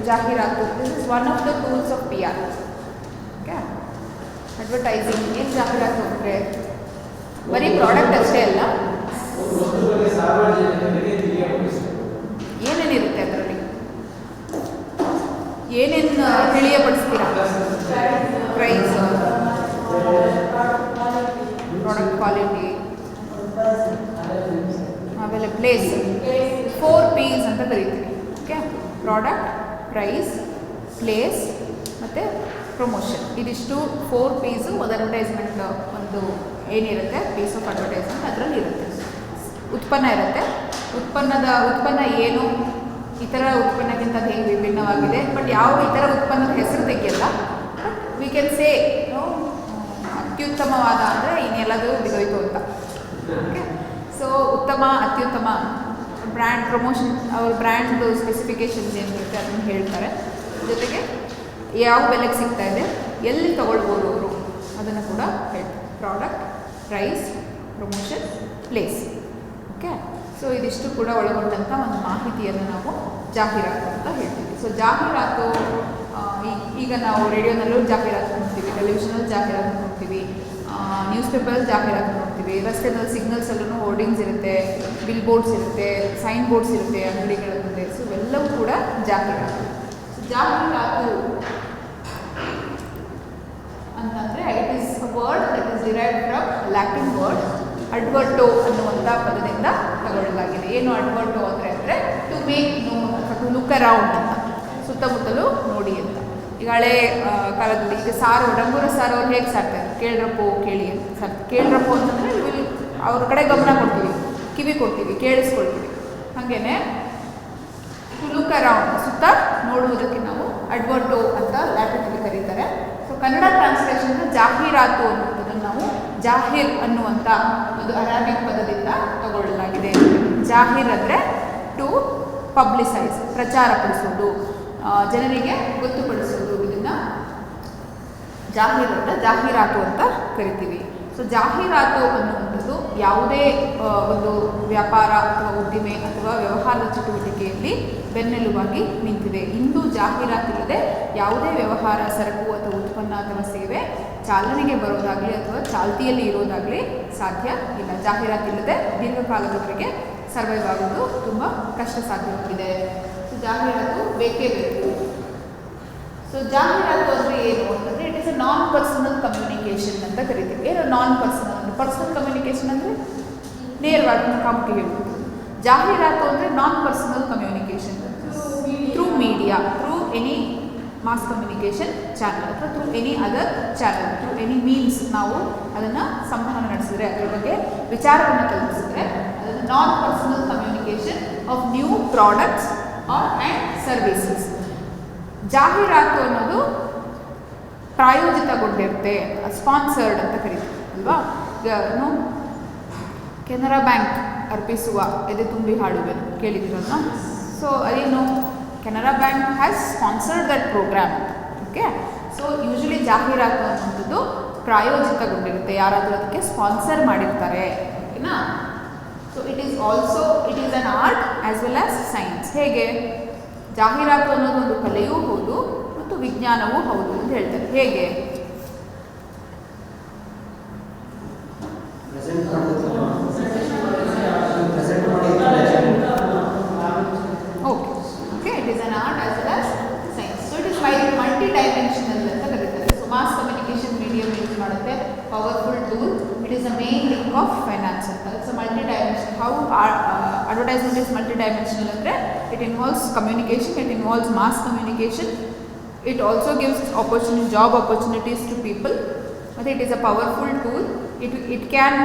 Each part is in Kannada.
ಜಾಹೀರಾತು, this is one of the tools of PR. Okay, advertising ಏನು ಜಾಹೀರಾತು ಅಂದರೆ ಬರೀ ಪ್ರಾಡಕ್ಟ್ ಅಷ್ಟೇ ಅಲ್ಲ, ಏನೇನಿರುತ್ತೆ ಅದರಲ್ಲಿ, ಏನೇನು ತಿಳಿಯಪಡಿಸ್ತೀರಾ? ಪ್ರೈಸ್, ಪ್ರಾಡಕ್ಟ್ ಕ್ವಾಲಿಟಿ, ಆಮೇಲೆ ಪ್ಲೇಸ್, 4 Ps ಅಂತ ಕರಿತೀವಿ. ಓಕೆ, ಪ್ರಾಡಕ್ಟ್, ಪ್ರೈಸ್, ಪ್ಲೇಸ್ ಮತ್ತು ಪ್ರಮೋಷನ್. ಇದಿಷ್ಟು 4 Ps ಒಂದು ಅಡ್ವರ್ಟೈಸ್ಮೆಂಟ್ ಒಂದು ಏನಿರುತ್ತೆ ಪೀಸ್ ಆಫ್ ಅಡ್ವರ್ಟೈಸ್ಮೆಂಟ್ ಅದರಲ್ಲಿ ಇರುತ್ತೆ. ಉತ್ಪನ್ನ ಇರುತ್ತೆ, ಉತ್ಪನ್ನ ಏನು ಇತರ ಉತ್ಪನ್ನಕ್ಕಿಂತ ಅದು ಹೇಗೆ ವಿಭಿನ್ನವಾಗಿದೆ, ಬಟ್ ಯಾವ ಇತರ ಉತ್ಪನ್ನದ ಹೆಸರು ತೆಗೆಯಲ್ಲ. ಬಟ್ ವಿ ಕ್ಯಾನ್ ಸೇ ಅತ್ಯುತ್ತಮವಾದ ಅಂದರೆ ಇನ್ನೆಲ್ಲದೂ ಬಿದೋಯ್ತು ಅಂತ. ಓಕೆ, ಸೊ ಉತ್ತಮ, ಅತ್ಯುತ್ತಮ, ಬ್ರ್ಯಾಂಡ್ ಪ್ರಮೋಷನ್, ಅವ್ರ ಬ್ರ್ಯಾಂಡ್ದು ಸ್ಪೆಸಿಫಿಕೇಷನ್ಸ್ ಏನಿರುತ್ತೆ ಅದನ್ನು ಹೇಳ್ತಾರೆ. ಜೊತೆಗೆ ಯಾವ ಬೆಲೆಗೆ ಸಿಗ್ತಾ ಇದೆ, ಎಲ್ಲಿ ತೊಗೊಳ್ಬೋದು ಅವರು ಅದನ್ನು ಕೂಡ ಹೇಳ್ತಾರೆ. Product, price, promotion, place. Okay, so ಇದಿಷ್ಟು ಕೂಡ ಒಳಗೊಂಡಂಥ ಒಂದು ಮಾಹಿತಿಯನ್ನು ನಾವು ಜಾಹೀರಾತು ಅಂತ ಹೇಳ್ತೀವಿ. ಸೊ ಜಾಹೀರಾತು ಈಗ ನಾವು ರೇಡಿಯೋನಲ್ಲೂ ಜಾಹೀರಾತು ನೋಡ್ತೀವಿ, ಟೆಲಿವಿಷನಲ್ಲಿ ಜಾಹೀರಾತು ನೋಡ್ತೀವಿ, ನ್ಯೂಸ್ ಪೇಪರಲ್ಲಿ ಜಾಹೀರಾತು ನೋಡ್ತೀವಿ, ರಸ್ತೆನಲ್ಲಿ ಸಿಗ್ನಲ್ಸಲ್ಲೂ ಹೋರ್ಡಿಂಗ್ಸ್ ಇರುತ್ತೆ, ಬಿಲ್ ಬೋರ್ಡ್ಸ್ ಇರುತ್ತೆ, ಸೈನ್ ಬೋರ್ಡ್ಸ್ ಇರುತ್ತೆ ಅಂಗಡಿಗಳ ಮುಂದೆ. ಸೊ ಇವೆಲ್ಲವೂ ಕೂಡ ಜಾಹೀರಾತು. ಜಾಹೀರಾತು ಅಂತಂದರೆ it is a word that is derived from Latin word adverto ಅನ್ನುವಂಥ ಪದದಿಂದ ತಗೊಳ್ಳಲಾಗಿದೆ. ಏನು ಅಡ್ವರ್ಟೋ ಅಂದರೆ ಟು ಮೇಕ್ ನೋ ಅಥವಾ ಟು ಲುಕ್ ಅರೌಂಡ್ ಅಂತ, ಸುತ್ತಮುತ್ತಲು ನೋಡಿ ಅಂತ. ಈಗ ಹಳೆ ಕಾಲದಲ್ಲಿ ಈಗ ಡಂಗೂರ ಸಾರು ಅವ್ರು ಹೇಗೆ ಸಾರ್ತಾರೆ, ಕೇಳ್ರಪ್ಪೋ ಕೇಳಿ ಅಂತ ಸಾರ್ತಾರೆ. ಕೇಳ್ರಪ್ಪೋ ಅಂತಂದರೆ ವಿಲ್ ಅವ್ರ ಕಡೆ ಗಮನ ಕೊಡ್ತೀವಿ, ಕಿವಿ ಕೊಡ್ತೀವಿ, ಕೇಳಿಸ್ಕೊಳ್ತೀವಿ. ಹಾಗೇನೆ ಟು ಲುಕ್ ಅರೌಂಡ್, ಸುತ್ತ ನೋಡುವುದಕ್ಕೆ ನಾವು ಅಡ್ವರ್ಟೋ ಅಂತ ಲ್ಯಾಟಿನಲ್ಲಿ ಕರೀತಾರೆ. ಸೊ ಕನ್ನಡ ಟ್ರಾನ್ಸ್ಲೇಷನ್ ಜಾಹೀರಾತು ಅನ್ನುವುದನ್ನು ನಾವು ಜಾಹೀರ್ ಅನ್ನುವಂಥ ಒಂದು ಅರಾಬಿಕ್ ಪದದಿಂದ ತಗೊಳ್ಳಲಾಗಿದೆ. ಜಾಹೀರ್ ಅಂದರೆ ಟು ಪಬ್ಲಿಸೈಸ್, ಪ್ರಚಾರಪಡಿಸೋದು, ಜನರಿಗೆ ಗೊತ್ತುಪಡಿಸೋದು. ಇದನ್ನು ಜಾಹೀರ್ ಅಂದರೆ ಜಾಹೀರಾತು ಅಂತ ಕರಿತೀವಿ. ಸೊ ಜಾಹೀರಾತು ಅನ್ನುವಂಥದ್ದು ಯಾವುದೇ ಒಂದು ವ್ಯಾಪಾರ ಅಥವಾ ಉದ್ದಿಮೆ ಅಥವಾ ವ್ಯವಹಾರದ ಚಟುವಟಿಕೆಯಲ್ಲಿ ಬೆನ್ನೆಲುಬಾಗಿ ನಿಂತಿದೆ. ಇಂದು ಜಾಹೀರಾತಿಲ್ಲದೆ ಯಾವುದೇ ವ್ಯವಹಾರ, ಸರಕು ಅಥವಾ ಉತ್ಪನ್ನ ಅಥವಾ ಸೇವೆ ಚಾಲನೆಗೆ ಬರೋದಾಗಲಿ ಅಥವಾ ಚಾಲ್ತಿಯಲ್ಲಿ ಇರೋದಾಗಲಿ ಸಾಧ್ಯ ಇಲ್ಲ. ಜಾಹೀರಾತಿಲ್ಲದೆ ದೀರ್ಘಕಾಲದವರೆಗೆ ಸರ್ವೈವ್ ಆಗೋದು ತುಂಬ ಕಷ್ಟ ಸಾಧ್ಯವಾಗಿದೆ. ಸೊ ಜಾಹೀರಾತು ಬೇಕೇ ಬೇಕು. ಸೊ ಜಾಹೀರಾತು ಅಂದರೆ ಏನು ಅಂತಂದರೆ it is a non personal communication ಅಂತ ಕರಿತೀವಿ. ಏನು ನಾನ್ ಪರ್ಸನಲ್ ಅಂದರೆ, ಪರ್ಸನಲ್ ಕಮ್ಯುನಿಕೇಷನ್ ಅಂದರೆ ನೇರವಾಗಿ ಮುಖಾಮುಖಿ ಹೇಳ್ಬೋದು. ಜಾಹೀರಾತು ಅಂದರೆ non personal communication through media, through any mass communication channel ಅಥವಾ through any other channel, through any means ನಾವು ಅದನ್ನು ಸಂವಹನ ನಡೆಸಿದ್ರೆ, ಅದರ ಬಗ್ಗೆ ವಿಚಾರವನ್ನು ಕಲ್ಪಿಸಿದ್ರೆ ಅದನ್ನು non personal communication of new products and services. ಜಾಹೀರಾತು ಅನ್ನೋದು ಪ್ರಾಯೋಜಿತಗೊಂಡಿರುತ್ತೆ, ಸ್ಪಾನ್ಸರ್ಡ್ ಅಂತ ಕರಿತೀವಿ ಅಲ್ವಾ. ಈಗ ಕೆನರಾ ಬ್ಯಾಂಕ್ ಅರ್ಪಿಸುವ ಎದೆ ತುಂಬಿ ಹಾಡುವೆನು ಕೇಳಿದಿರಲ್ಲ. ಸೊ ಅದೇನು, Canara bank has sponsored that programme. Okay, so usually ಜಾಹೀರಾತು ಅನ್ನುವಂಥದ್ದು ಪ್ರಾಯೋಜಿತಗೊಂಡಿರುತ್ತೆ, ಯಾರಾದರೂ ಅದಕ್ಕೆ ಸ್ಪಾನ್ಸರ್ ಮಾಡಿರ್ತಾರೆ. ಓಕೆನಾ. So it is an art as well as science. ಹೇಗೆ ಜಾಹೀರಾತು ಅನ್ನೋದು ಒಂದು ಕಲೆಯೂ ಹೌದು ಮತ್ತು ವಿಜ್ಞಾನವೂ ಹೌದು ಅಂತ ಹೇಳ್ತಾರೆ. ಹೇಗೆ? Okay, it is an art as well as science. So it is multidimensional ಅಂತ ಕರೀತಾರೆ. So mass communication medium use ಮಾಡುತ್ತೆ, powerful tool. It is a main link of finance ಅಂತ. It's a multi dimension. How advertisement is multidimensional ಅಂದರೆ it involves communication, it involves mass communication, it also gives job opportunities to people, but it is a powerful tool. It can,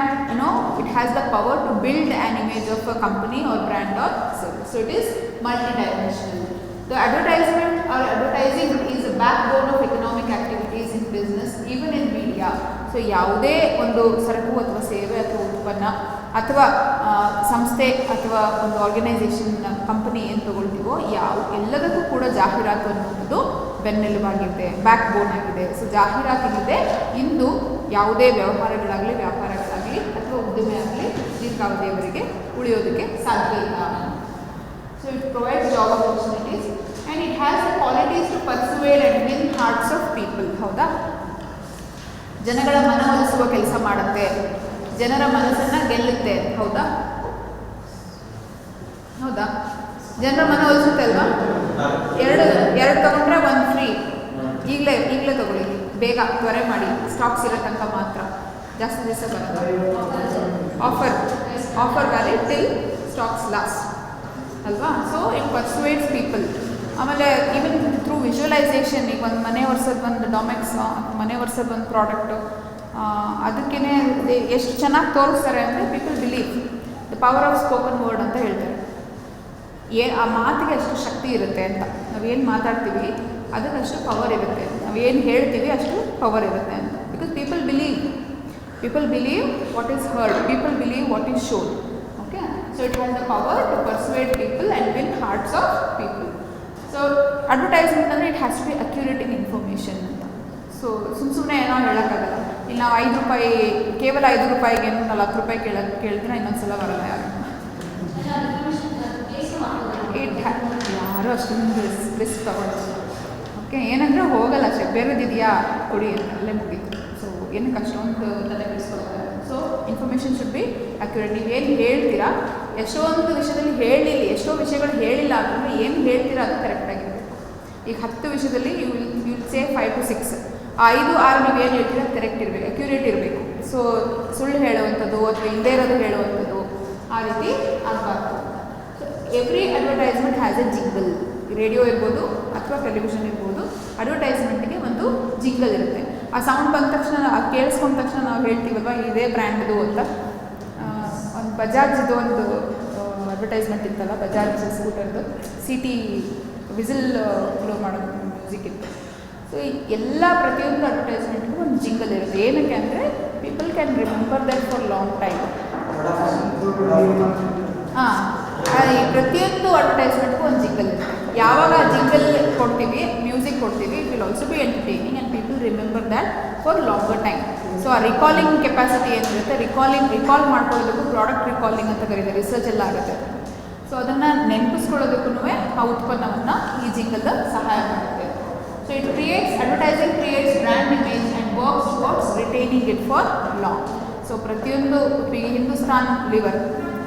it has the power to build an image of a company or brand or service. So it is multidimensional. The advertisement or advertising is the backbone of economic activities in business, even in media. So ಯಾವುದೇ ಒಂದು ಸರಕು ಅಥವಾ ಸೇವೆ ಅಥವಾ ಉತ್ಪನ್ನ ಅಥವಾ ಸಂಸ್ಥೆ ಅಥವಾ ಒಂದು ಆರ್ಗನೈಸೇಷನ್, ಕಂಪನಿ ಏನು ತಗೊಳ್ತೀವೋ ಎಲ್ಲದಕ್ಕೂ ಕೂಡ ಜಾಹೀರಾತು ಅನ್ನುವುದು ಬೆನ್ನೆಲುಬಾಗಿದೆ, ಬ್ಯಾಕ್ ಬೋನ್ ಆಗಿದೆ. ಸೊ ಜಾಹೀರಾತಿಲ್ಲದೆ ಇಂದು ಯಾವುದೇ ವ್ಯಾಪಾರಗಳಾಗಲಿ ಅಥವಾ ಉದ್ದಿಮೆ ಆಗಲಿ ದೀರ್ಘಾವಧಿಯವರೆಗೆ ಉಳಿಯೋದಕ್ಕೆ ಸಾಧ್ಯ ಇಲ್ಲ. So it provides job opportunities and it has the qualities to persuade and win hearts of people. ಹೌದಾ, ಜನಗಳ ಮನವೊಲಿಸುವ ಕೆಲಸ ಮಾಡುತ್ತೆ, ಜನರ ಮನಸ್ಸನ್ನು ಗೆಲ್ಲುತ್ತೆ. ಹೌದಾ ಹೌದಾ, ಜನರ ಮನವೊಲಿಸುತ್ತೆ ಅಲ್ವಾ? ಎರಡು ತಗೊಂಡ್ರೆ ಒಂದು ಫ್ರೀ. ಈಗಲೇ ತಗೊಳ್ಳಿ, ಬೇಗ ತ್ವರೆ ಮಾಡಿ, ಸ್ಟಾಕ್ಸ್ ಇರೋ ತನಕ ಮಾತ್ರ, ಜಾಸ್ತಿ ದಿವಸ ಬರೋದು. Offer valid till stocks last ಅಲ್ವಾ? So it persuades people. ಆಮೇಲೆ ಈವನ್ ಥ್ರೂ ವಿಜುವಲೈಸೇಷನ್, ಈಗ ಒಂದು ಮನೆ ಒರೆಸೋದು ಒಂದು ಡಾಮೆಕ್ಸ್, ಮನೆ ಒರೆಸೋದು ಒಂದು ಪ್ರಾಡಕ್ಟು, ಅದಕ್ಕೇ ಎಷ್ಟು ಚೆನ್ನಾಗಿ ತೋರಿಸ್ತಾರೆ ಅಂದರೆ people believe the power of spoken word ಅಂತ ಹೇಳ್ತಾರೆ. ಆ ಮಾತಿಗೆ ಅಷ್ಟು ಶಕ್ತಿ ಇರುತ್ತೆ ಅಂತ. ನಾವೇನು ಮಾತಾಡ್ತೀವಿ ಅದಕ್ಕಷ್ಟು ಪವರ್ ಇರುತ್ತೆ, ನಾವೇನು ಹೇಳ್ತೀವಿ ಅಷ್ಟು ಪವರ್ ಇರುತ್ತೆ ಅಂತ. Because people believe what is heard, people believe what is shown. Okay, so it has the power to persuade people and win hearts of people. So advertisement ಅಂದರೆ it has to be accurate in information ಅಂತ. ಸೊ ಸುಮ್ಮನೆ ಏನೋ ಹೇಳೋಕ್ಕಾಗಲ್ಲ. ಇಲ್ಲಿ ನಾವು ಕೇವಲ 5 ರೂಪಾಯಿಗೆ 40 ರೂಪಾಯಿ ಕೇಳಿದ್ರೆ ಇನ್ನೊಂದ್ಸಲ ಬರಲ್ಲ ಯಾರು. ಯಾರು ಅಷ್ಟೊಂದು ರಿಸ್ಕ್ ತಗೊಳ್ಳೋದು. ಓಕೆ, ಏನಂದರೆ ಹೋಗಲ್ಲ ಅಷ್ಟೇ, ಬೇರೆದಿದೆಯಾ ಕೊಡಿ ಅಂತ ಅಲ್ಲೇ ಮುಗೀತು. ಸೊ ಏನಕ್ಕೆ ಅಷ್ಟೊಂದು ತಲೆ ಬಿಡಿಸ್ಕೊಳ್ತಾರೆ. So information should be accurate. ನೀವು ಏನು ಹೇಳ್ತೀರಾ, ಎಷ್ಟೊಂದು ವಿಷಯದಲ್ಲಿ ಎಷ್ಟೋ ವಿಷಯಗಳು ಹೇಳಿಲ್ಲ ಅಂತಂದರೆ ಏನು ಹೇಳ್ತೀರಾ ಅದು ಕರೆಕ್ಟಾಗಿರಬೇಕು. ಈಗ 10 ವಿಷಯದಲ್ಲಿ ಯು ವಿಲ್ ಸೇ 5 to 6, 5, 6 ನೀವು ಏನು ಹೇಳ್ತೀರಾ ಕರೆಕ್ಟ್ ಇರಬೇಕು, ಅಕ್ಯುರೇಟ್ ಇರಬೇಕು. ಸೊ ಸುಳ್ಳು ಹೇಳುವಂಥದ್ದು ಅಥವಾ ಹಿಂದೆ ಇರೋದು ಹೇಳುವಂಥದ್ದು ಆ ರೀತಿ ಆಗಬಾರ್ದು. So every advertisement has A jingle. Radio ಇರ್ಬೋದು ಅಥವಾ ಟೆಲಿವಿಷನ್ ಇರ್ಬೋದು, ಅಡ್ವರ್ಟೈಸ್ಮೆಂಟಿಗೆ ಒಂದು ಜಿಂಗಲ್ ಇರುತ್ತೆ. ಆ ಸೌಂಡ್ ಬಂದ ತಕ್ಷಣ, ಕೇಳಿಸ್ಕೊಂಡ ತಕ್ಷಣ ನಾವು ಹೇಳ್ತೀವಲ್ವ ಇದೇ ಬ್ರ್ಯಾಂಡ್ದು ಅಂತ. ಒಂದು ಬಜಾಜ್ದು ಒಂದು ಅಡ್ವರ್ಟೈಸ್ಮೆಂಟ್ ಇತ್ತಲ್ಲ, ಬಜಾಜ್ ಸ್ಕೂಟರ್ದು, ಸಿಟಿ ವಿಸಿಲ್ ಫ್ಲೋ ಮಾಡೋದು ಮ್ಯೂಸಿಕ್ ಇತ್ತು. ಸೊ ಎಲ್ಲ ಪ್ರತಿಯೊಂದು ಅಡ್ವರ್ಟೈಸ್ಮೆಂಟ್ಗೂ ಒಂದು ಜಿಂಗಲ್ ಇರುತ್ತೆ. ಏನಕ್ಕೆ ಅಂದರೆ people can remember that for long time. ಪ್ರತಿಯೊಂದು ಅಡ್ವರ್ಟೈಸ್ಮೆಂಟ್ಗೂ ಒಂದು ಜಿಂಗಲ್ ಇರುತ್ತೆ. ಯಾವಾಗ ಜಿಂಗಲ್ ಕೊಡ್ತೀವಿ, ಮ್ಯೂಸಿಕ್ ಕೊಡ್ತೀವಿ, it will also be entertaining and people remember that for longer time. So ಆ ರಿಕಾಲಿಂಗ್ ಕೆಪಾಸಿಟಿ ಏನಿರುತ್ತೆ, ರಿಕಾಲ್ ಮಾಡ್ಕೊಳ್ಳೋದಕ್ಕೂ ಪ್ರಾಡಕ್ಟ್ ರಿಕಾಲಿಂಗ್ ಅಂತ ಕರೀತಾರೆ, ರಿಸರ್ಚ್ ಎಲ್ಲ ಆಗುತ್ತೆ. ಸೊ ಅದನ್ನು ನೆನಪಿಸ್ಕೊಳ್ಳೋದಕ್ಕೂ ಆ ಉತ್ಪನ್ನವನ್ನು ಈ ಜಿಂಗಲ್ ಸಹಾಯ ಮಾಡುತ್ತೆ. So it advertising creates brand image and works towards retaining it for long. So ಪ್ರತಿಯೊಂದು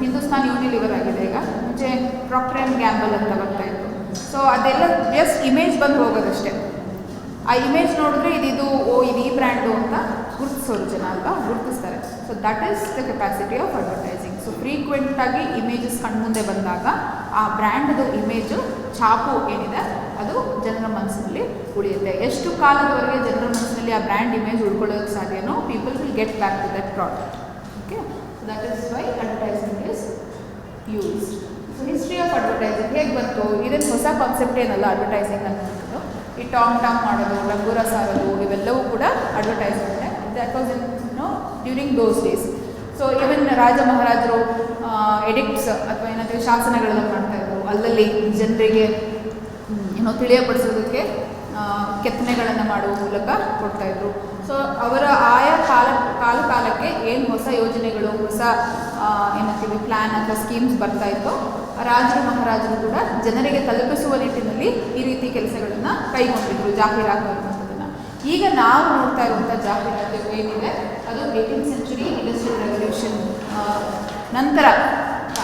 ಹಿಂದೂಸ್ತಾನ್ ಯೂನಿಲಿವರ್ ಆಗಿದೆ ಈಗ, ಮುಂಚೆ ಪ್ರಾಕ್ಟರ್ ಆ್ಯಂಡ್ ಗ್ಯಾಂಬಲ್ ಅಂತ ಬರ್ತಾಯಿತ್ತು. ಸೊ ಅದೆಲ್ಲ ಜಸ್ಟ್ ಇಮೇಜ್ ಬಂದು ಹೋಗೋದಷ್ಟೇ. ಆ ಇಮೇಜ್ ನೋಡಿದ್ರೆ ಇದು ಈ ಬ್ರ್ಯಾಂಡು ಅಂತ ಗುರುತಿಸೋರು ಜನ ಅಲ್ವಾ, ಗುರುತಿಸ್ತಾರೆ. So that is the capacity of advertising. So ಫ್ರೀಕ್ವೆಂಟಾಗಿ ಇಮೇಜಸ್ ಕಣ್ಮುಂದೆ ಬಂದಾಗ ಆ ಬ್ರ್ಯಾಂಡ್ದು ಇಮೇಜು, ಛಾಪು ಏನಿದೆ ಅದು ಜನರ ಮನಸ್ಸಿನಲ್ಲಿ ಉಳಿಯುತ್ತೆ. ಎಷ್ಟು ಕಾಲದವರೆಗೆ ಜನರ ಮನಸ್ಸಿನಲ್ಲಿ ಆ ಬ್ರ್ಯಾಂಡ್ ಇಮೇಜ್ ಉಳ್ಕೊಳ್ಳೋದಕ್ಕೆ ಸಾಧ್ಯನೋ, people will get back to that product. Okay, so that is why advertising is used. So history of advertising ಹೇಗೆ ಬಂತು? ಇದೇನು ಹೊಸ ಕಾನ್ಸೆಪ್ಟ್ ಏನಲ್ಲ ಅಡ್ವರ್ಟೈಸಿಂಗ್ ಅನ್ನೋದು. ಈ ಟಾಮ್ ಮಾಡೋದು, ಡಂಗೂರ ಸಾರೋದು, ಇವೆಲ್ಲವೂ ಕೂಡ ಅಡ್ವರ್ಟೈಸ್ಮೆಂಟೇ. That was during those days. So even ರಾಜ ಮಹಾರಾಜರು ಎಡಿಕ್ಟ್ಸ್ ಅಥವಾ ಏನಾದರೂ ಶಾಸನಗಳೆಲ್ಲ ಮಾಡ್ತಾಯಿದ್ರು. ಅಲ್ಲಲ್ಲಿ ಜನರಿಗೆ ತಿಳಿಯಪಡಿಸೋದಕ್ಕೆ ಕೆತ್ತನೆಗಳನ್ನು ಮಾಡುವ ಮೂಲಕ ಕೊಡ್ತಾಯಿದ್ರು. ಸೊ ಅವರ ಆಯಾ ಕಾಲಕ್ಕೆ ಏನು ಹೊಸ ಯೋಜನೆಗಳು, ಹೊಸ ಏನಂತೀವಿ ಪ್ಲ್ಯಾನ್ ಅಥವಾ ಸ್ಕೀಮ್ಸ್ ಬರ್ತಾಯಿತ್ತೋ, ರಾಜರು ಮಹಾರಾಜರು ಕೂಡ ಜನರಿಗೆ ತಲುಪಿಸುವ ನಿಟ್ಟಿನಲ್ಲಿ ಈ ರೀತಿ ಕೆಲಸಗಳನ್ನು ಕೈಗೊಂಡಿದ್ರು, ಜಾಹೀರಾತು ಅನ್ನುವಂಥದ್ದನ್ನು. ಈಗ ನಾವು ನೋಡ್ತಾ ಇರುವಂಥ ಜಾಹೀರಾತು ಏನಿದೆ ಅದು 18th century ಇಂಡಸ್ಟ್ರಿಯಲ್ ರೆವಲ್ಯೂಷನ್ ನಂತರ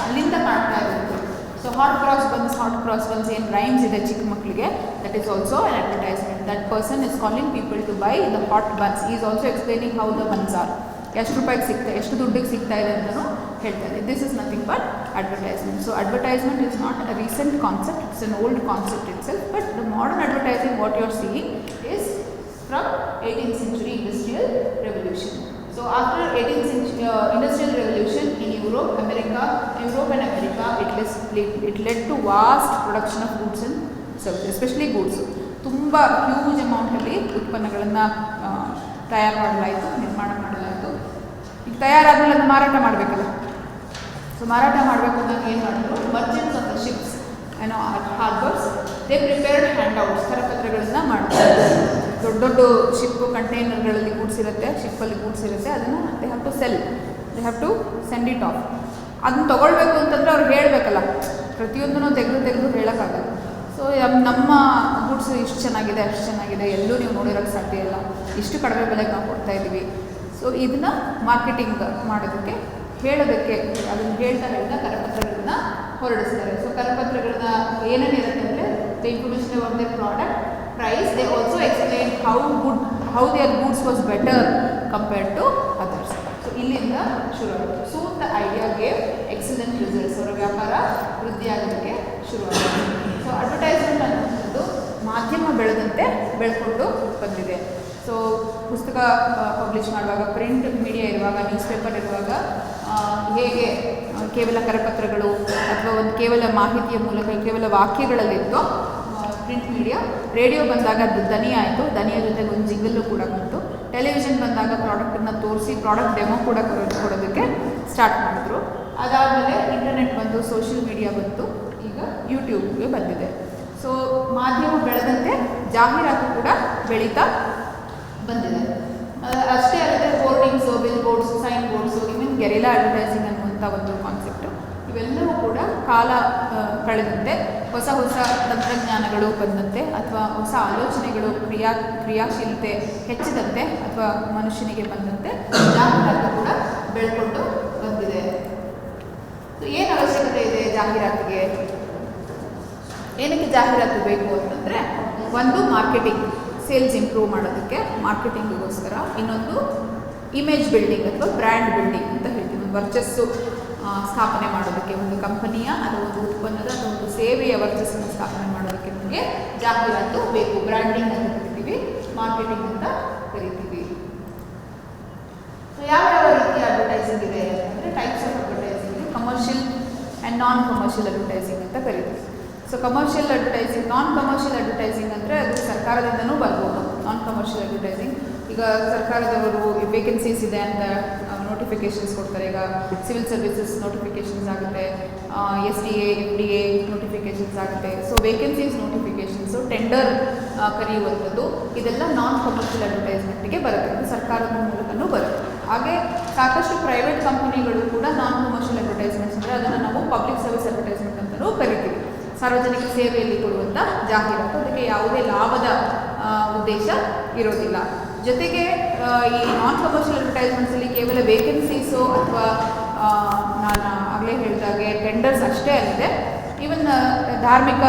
ಅಲ್ಲಿಂದ ಮಾಡ್ತಾ ಇರೋದು. ಸೊ ಹಾಟ್ ಕ್ರಾಸ್ ಬನ್ಸ್ ಏನು ರೈಮ್ಸ್ ಇದೆ ಚಿಕ್ಕ ಮಕ್ಕಳಿಗೆ, that is also an advertisement. That person is calling people to buy the hot buns. Is also explaining how the buns are, ಎಷ್ಟು ರೂಪಾಯಿಗೆ ಸಿಗ್ತಾ, ಎಷ್ಟು ದುಡ್ಡಿಗೆ ಸಿಗ್ತಾ ಇದೆ ಅಂತಲೂ ಹೇಳ್ತಾ ಇದೆ. This is nothing but advertisement. So advertisement is not a recent concept, it's an old concept itself, but the modern advertising what you are seeing is from 18th century industrial revolution. So after 18th century industrial revolution in Europe and America, it led to vast production of goods and services, especially goods. ತುಂಬ ಹ್ಯೂಜ್ ಅಮೌಂಟಲ್ಲಿ ಉತ್ಪನ್ನಗಳನ್ನು ತಯಾರು ಮಾಡಲಾಯಿತು, ನಿರ್ಮಾಣ ಮಾಡಲಾಯಿತು. ಈಗ ತಯಾರಾದಮೇಲೆ ಅದನ್ನು ಮಾರಾಟ ಮಾಡಬೇಕಲ್ಲ. ಸೊ ಮಾರಾಟ ಮಾಡಬೇಕು ಅಂದಾಗ ಏನು ಮಾಡಿದ್ರು, merchants of the ships harbours they prepared handouts, ಕರಪತ್ರಗಳನ್ನು ಮಾಡ್ತಾರೆ. ದೊಡ್ಡ ದೊಡ್ಡ ಶಿಪ್ ಕಂಟೈನರ್ಗಳಲ್ಲಿ ಗೂಡ್ಸ್ ಇರುತ್ತೆ, ಶಿಪ್ಪಲ್ಲಿ ಗೂಡ್ಸ್ ಇರುತ್ತೆ, ಅದನ್ನು they have to sell, they have to send it off. ಅದನ್ನು ತೊಗೊಳ್ಬೇಕು ಅಂತಂದರೆ ಅವ್ರು ಹೇಳಬೇಕಲ್ಲ, ಪ್ರತಿಯೊಂದನ್ನು ತೆಗೆದು ಹೇಳೋಕ್ಕಾಗಲ್ಲ. ಸೊ ಸೊ ನಮ್ಮ ಗುಡ್ಸ್ ಇಷ್ಟು ಚೆನ್ನಾಗಿದೆ ಅಷ್ಟು ಚೆನ್ನಾಗಿದೆ, ಎಲ್ಲೂ ನೀವು ನೋಡಿರೋಕ್ಕೆ ಸಾಧ್ಯ ಇಲ್ಲ, ಇಷ್ಟು ಕಡಿಮೆ ಬೆಲೆಗೆ ನಾವು ಕೊಡ್ತಾ ಇದ್ದೀವಿ. ಸೊ ಇದನ್ನು ಮಾರ್ಕೆಟಿಂಗ್ ಮಾಡೋದಕ್ಕೆ ಹೇಳೋದಕ್ಕೆ ಅದನ್ನು ಹೇಳ್ತಾ ಕರಪತ್ರಗಳನ್ನ ಹೊರಡಿಸ್ತಾರೆ. ಸೊ ಕರಪತ್ರಗಳನ್ನ ಏನೇನಿರುತ್ತೆ ಅಂದರೆ the information about their product, price, they also explain how their goods was better compared to others. So ಇಲ್ಲಿಂದ ಶುರುವಾಗುತ್ತೆ. So the idea gave excellent results. ಅವರ ವ್ಯಾಪಾರ ವೃದ್ಧಿಯಾಗೋದಕ್ಕೆ ಶುರುವಾಗುತ್ತೆ. ಸೊ ಅಡ್ವರ್ಟೈಸ್ಮೆಂಟ್ ಅನ್ನೋದು ಮಾಧ್ಯಮ ಬೆಳೆದಂತೆ ಬೆಳ್ಕೊಂಡು ಬಂದಿದೆ. ಸೊ ಪುಸ್ತಕ ಪಬ್ಲಿಷ್ ಮಾಡುವಾಗ, ಪ್ರಿಂಟ್ ಮೀಡಿಯಾ ಇರುವಾಗ, ನ್ಯೂಸ್ ಪೇಪರ್ ಇರುವಾಗ ಹೇಗೆ ಕೇವಲ ಕರಪತ್ರಗಳು ಅಥವಾ ಒಂದು ಕೇವಲ ಮಾಹಿತಿಯ ಮೂಲಕ ಕೇವಲ ವಾಕ್ಯಗಳಲ್ಲಿತ್ತು ಪ್ರಿಂಟ್ ಮೀಡಿಯಾ, ರೇಡಿಯೋ ಬಂದಾಗ ಅದು ದನಿ ಆಯಿತು, ದನಿಯ ಜೊತೆಗೆ ಒಂದು ಜಿಂಗಲ್ಲು ಕೂಡ ಬಂತು, ಟೆಲಿವಿಷನ್ ಬಂದಾಗ ಪ್ರಾಡಕ್ಟನ್ನು ತೋರಿಸಿ ಪ್ರಾಡಕ್ಟ್ ಡೆಮೋ ಕೂಡ ಕೊಡೋದಕ್ಕೆ ಸ್ಟಾರ್ಟ್ ಮಾಡಿದ್ರು. ಅದಾದಮೇಲೆ ಇಂಟರ್ನೆಟ್ ಬಂದು, ಸೋಷಿಯಲ್ ಮೀಡಿಯಾ ಬಂತು, ಈಗ ಯೂಟ್ಯೂಬ್ಗೆ ಬಂದಿದೆ. ಸೊ ಮಾಧ್ಯಮ ಬೆಳೆದಂತೆ ಜಾಹೀರಾತು ಕೂಡ ಬೆಳೀತಾ ಬಂದಿದೆ. ಅಷ್ಟೇ ಅಲ್ಲದೆ ಹೋರ್ಡಿಂಗ್ಸು, ಬಿಲ್ ಬೋರ್ಡ್ಸು, ಸೈನ್ ಬೋರ್ಡ್ಸು, ಇವನ್ ಗೆರಿಲ್ಲಾ ಅಡ್ವರ್ಟೈಸಿಂಗ್ ಅನ್ನುವಂಥ ಒಂದು ಕಾನ್ಸೆಪ್ಟು, ಇವೆಲ್ಲವೂ ಕೂಡ ಕಾಲ ಕಳೆದಂತೆ ಹೊಸ ಹೊಸ ತಂತ್ರಜ್ಞಾನಗಳು ಬಂದಂತೆ ಅಥವಾ ಹೊಸ ಆಲೋಚನೆಗಳು ಕ್ರಿಯಾಶೀಲತೆ ಹೆಚ್ಚಿದಂತೆ ಅಥವಾ ಮನುಷ್ಯನಿಗೆ ಬಂದಂತೆ ಜಾಹೀರಾತು ಕೂಡ ಬೆಳ್ಕೊಂಡು ಬಂದಿದೆ. ಏನು ಅವಶ್ಯಕತೆ ಇದೆ ಜಾಹೀರಾತಿಗೆ? ಏನಕ್ಕೆ ಜಾಹೀರಾತು ಬೇಕು ಅಂತಂದರೆ, ಒಂದು ಮಾರ್ಕೆಟಿಂಗ್, ಸೇಲ್ಸ್ ಇಂಪ್ರೂವ್ ಮಾಡೋದಕ್ಕೆ ಮಾರ್ಕೆಟಿಂಗಿಗೋಸ್ಕರ, ಇನ್ನೊಂದು ಇಮೇಜ್ ಬಿಲ್ಡಿಂಗ್ ಅಥವಾ ಬ್ರ್ಯಾಂಡ್ ಬಿಲ್ಡಿಂಗ್ ಅಂತ ಹೇಳ್ತೀವಿ, ಒಂದು ವರ್ಚಸ್ಸು ಸ್ಥಾಪನೆ ಮಾಡೋದಕ್ಕೆ, ಒಂದು ಕಂಪನಿಯ ಅಥವಾ ಒಂದು ಉತ್ಪನ್ನದ ಅಥವಾ ಒಂದು ಸೇವೆಯ ವರ್ಚಸ್ಸನ್ನು ಸ್ಥಾಪನೆ ಮಾಡೋದಕ್ಕೆ ನಮಗೆ ಜಾಹೀರಾತು ಬೇಕು. ಬ್ರ್ಯಾಂಡಿಂಗ್ ಅಂತ ಕರಿತೀವಿ, ಮಾರ್ಕೆಟಿಂಗ್ ಅಂತ ಕರಿತೀವಿ. ಸೊ ಯಾವ ರೀತಿಯ ಅಡ್ವರ್ಟೈಸಿಂಗ್ ಇದೆ ಅಂದರೆ, types of advertising, commercial and non commercial advertising ಅಂತ ಕರಿತೀವಿ. ಸೊ ಕಮರ್ಷಿಯಲ್ ಅಡ್ವರ್ಟೈಸಿಂಗ್, ನಾನ್ ಕಮರ್ಷಿಯಲ್ ಅಡ್ವರ್ಟೈಸಿಂಗ್ ಅಂದರೆ ಅದು ಸರ್ಕಾರದಿಂದನೂ ಬರ್ಬೋದು. ನಾನ್ ಕಮರ್ಷಿಯಲ್ ಅಡ್ವರ್ಟೈಸಿಂಗ್, ಈಗ ಸರ್ಕಾರದವರು ವೇಕೆನ್ಸೀಸ್ ಇದೆ ಅಂತ ನೋಟಿಫಿಕೇಷನ್ಸ್ ಕೊಡ್ತಾರೆ. ಈಗ ಸಿವಿಲ್ ಸರ್ವಿಸಸ್ ನೋಟಿಫಿಕೇಷನ್ಸ್ ಆಗುತ್ತೆ, SDA FDA ನೋಟಿಫಿಕೇಷನ್ಸ್ ಆಗುತ್ತೆ. ಸೊ ವೇಕೆನ್ಸೀಸ್ ನೋಟಿಫಿಕೇಷನ್ಸು, ಟೆಂಡರ್ ಕರೆಯುವಂಥದ್ದು, ಇದೆಲ್ಲ ನಾನ್ ಕಮರ್ಷಿಯಲ್ ಅಡ್ವರ್ಟೈಸ್ಮೆಂಟ್ಗೆ ಬರುತ್ತೆ, ಸರ್ಕಾರದ ಮೂಲಕನೂ ಬರುತ್ತೆ. ಹಾಗೆ ಸಾಕಷ್ಟು ಪ್ರೈವೇಟ್ ಕಂಪನಿಗಳು ಕೂಡ ನಾನ್ ಕಮರ್ಷಿಯಲ್ ಅಡ್ವರ್ಟೈಸ್ಮೆಂಟ್ಸ್ ಅಂದರೆ ಅದನ್ನು ನಾವು ಪಬ್ಲಿಕ್ ಸರ್ವಿಸ್ ಅಡ್ವರ್ಟೈಸ್ಮೆಂಟ್ ಅಂತಲೂ ಕರಿತೀವಿ. ಸಾರ್ವಜನಿಕ ಸೇವೆಯಲ್ಲಿ ಕೊಡುವಂಥ ಜಾಹೀರಾತು, ಅದಕ್ಕೆ ಯಾವುದೇ ಲಾಭದ ಉದ್ದೇಶ ಇರೋದಿಲ್ಲ. ಜೊತೆಗೆ ಈ ನಾನ್ ಕಮರ್ಷಿಯಲ್ ಅಡ್ವರ್ಟೈಸ್ಮೆಂಟ್ಸಲ್ಲಿ ಕೇವಲ ವೇಕೆನ್ಸೀಸು ಅಥವಾ ನಾನು ಆಗಲೇ ಹೇಳಿದಾಗೆ ಟೆಂಡರ್ಸ್ ಅಷ್ಟೇ ಅಲ್ಲದೆ, ಈವನ್ ಧಾರ್ಮಿಕ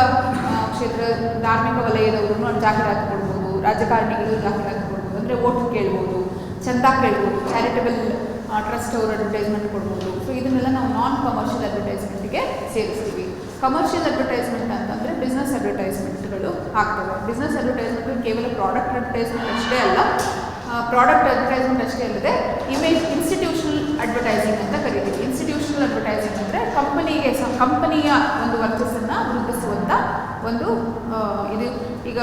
ಕ್ಷೇತ್ರ, ಧಾರ್ಮಿಕ ವಲಯದವರು ಜಾಹೀರಾತು ಕೊಡ್ಬೋದು, ರಾಜಕಾರಣಿಗಳು ಜಾಹೀರಾತು ಕೊಡ್ಬೋದು, ಅಂದರೆ ಓಟ್ ಕೇಳ್ಬೋದು, ಚಂದ ಕೇಳ್ಬೋದು, ಚಾರಿಟಬಲ್ ಟ್ರಸ್ಟ್ ಅವರು ಅಡ್ವರ್ಟೈಸ್ಮೆಂಟ್ ಕೊಡ್ಬೋದು. ಸೊ ಇದನ್ನೆಲ್ಲ ನಾವು ನಾನ್ ಕಮರ್ಷಿಯಲ್ ಅಡ್ವರ್ಟೈಸ್ಮೆಂಟ್ಗೆ ಸೇರಿಸ್ತೀವಿ. ಕಮರ್ಷಿಯಲ್ ಅಡ್ವರ್ಟೈಸ್ಮೆಂಟ್ ಅಂತಂದರೆ ಬಿಸ್ನೆಸ್ ಅಡ್ವರ್ಟೈಸ್ಮೆಂಟ್ಗಳು ಆಗ್ತವೆ. ಬಿಸ್ನೆಸ್ ಅಡ್ವರ್ಟೈಸ್ಮೆಂಟ್ ಕೇವಲ ಪ್ರಾಡಕ್ಟ್ ಅಡ್ವರ್ಟೈಸ್ಮೆಂಟ್ ಅಷ್ಟೇ ಅಲ್ಲ, ಪ್ರಾಡಕ್ಟ್ ಅಡ್ವರ್ಟೈಸ್ಮೆಂಟ್ ಅಷ್ಟೇ ಅಲ್ಲದೆ ಇಮೇಜ್ ಇನ್ಸ್ಟಿಟ್ಯೂಷನಲ್ ಅಡ್ವರ್ಟೈಸಿಂಗ್ ಅಂತ ಕರಿತೀವಿ. ಇನ್ಸ್ಟಿಟ್ಯೂಷನಲ್ ಅಡ್ವರ್ಟೈಸಿಂಗ್ ಅಂದರೆ ಕಂಪನಿಯ ಒಂದು ವರ್ಚಸ್ಸನ್ನು ವೃದ್ಧಿಸುವಂಥ ಒಂದು ಇದು. ಈಗ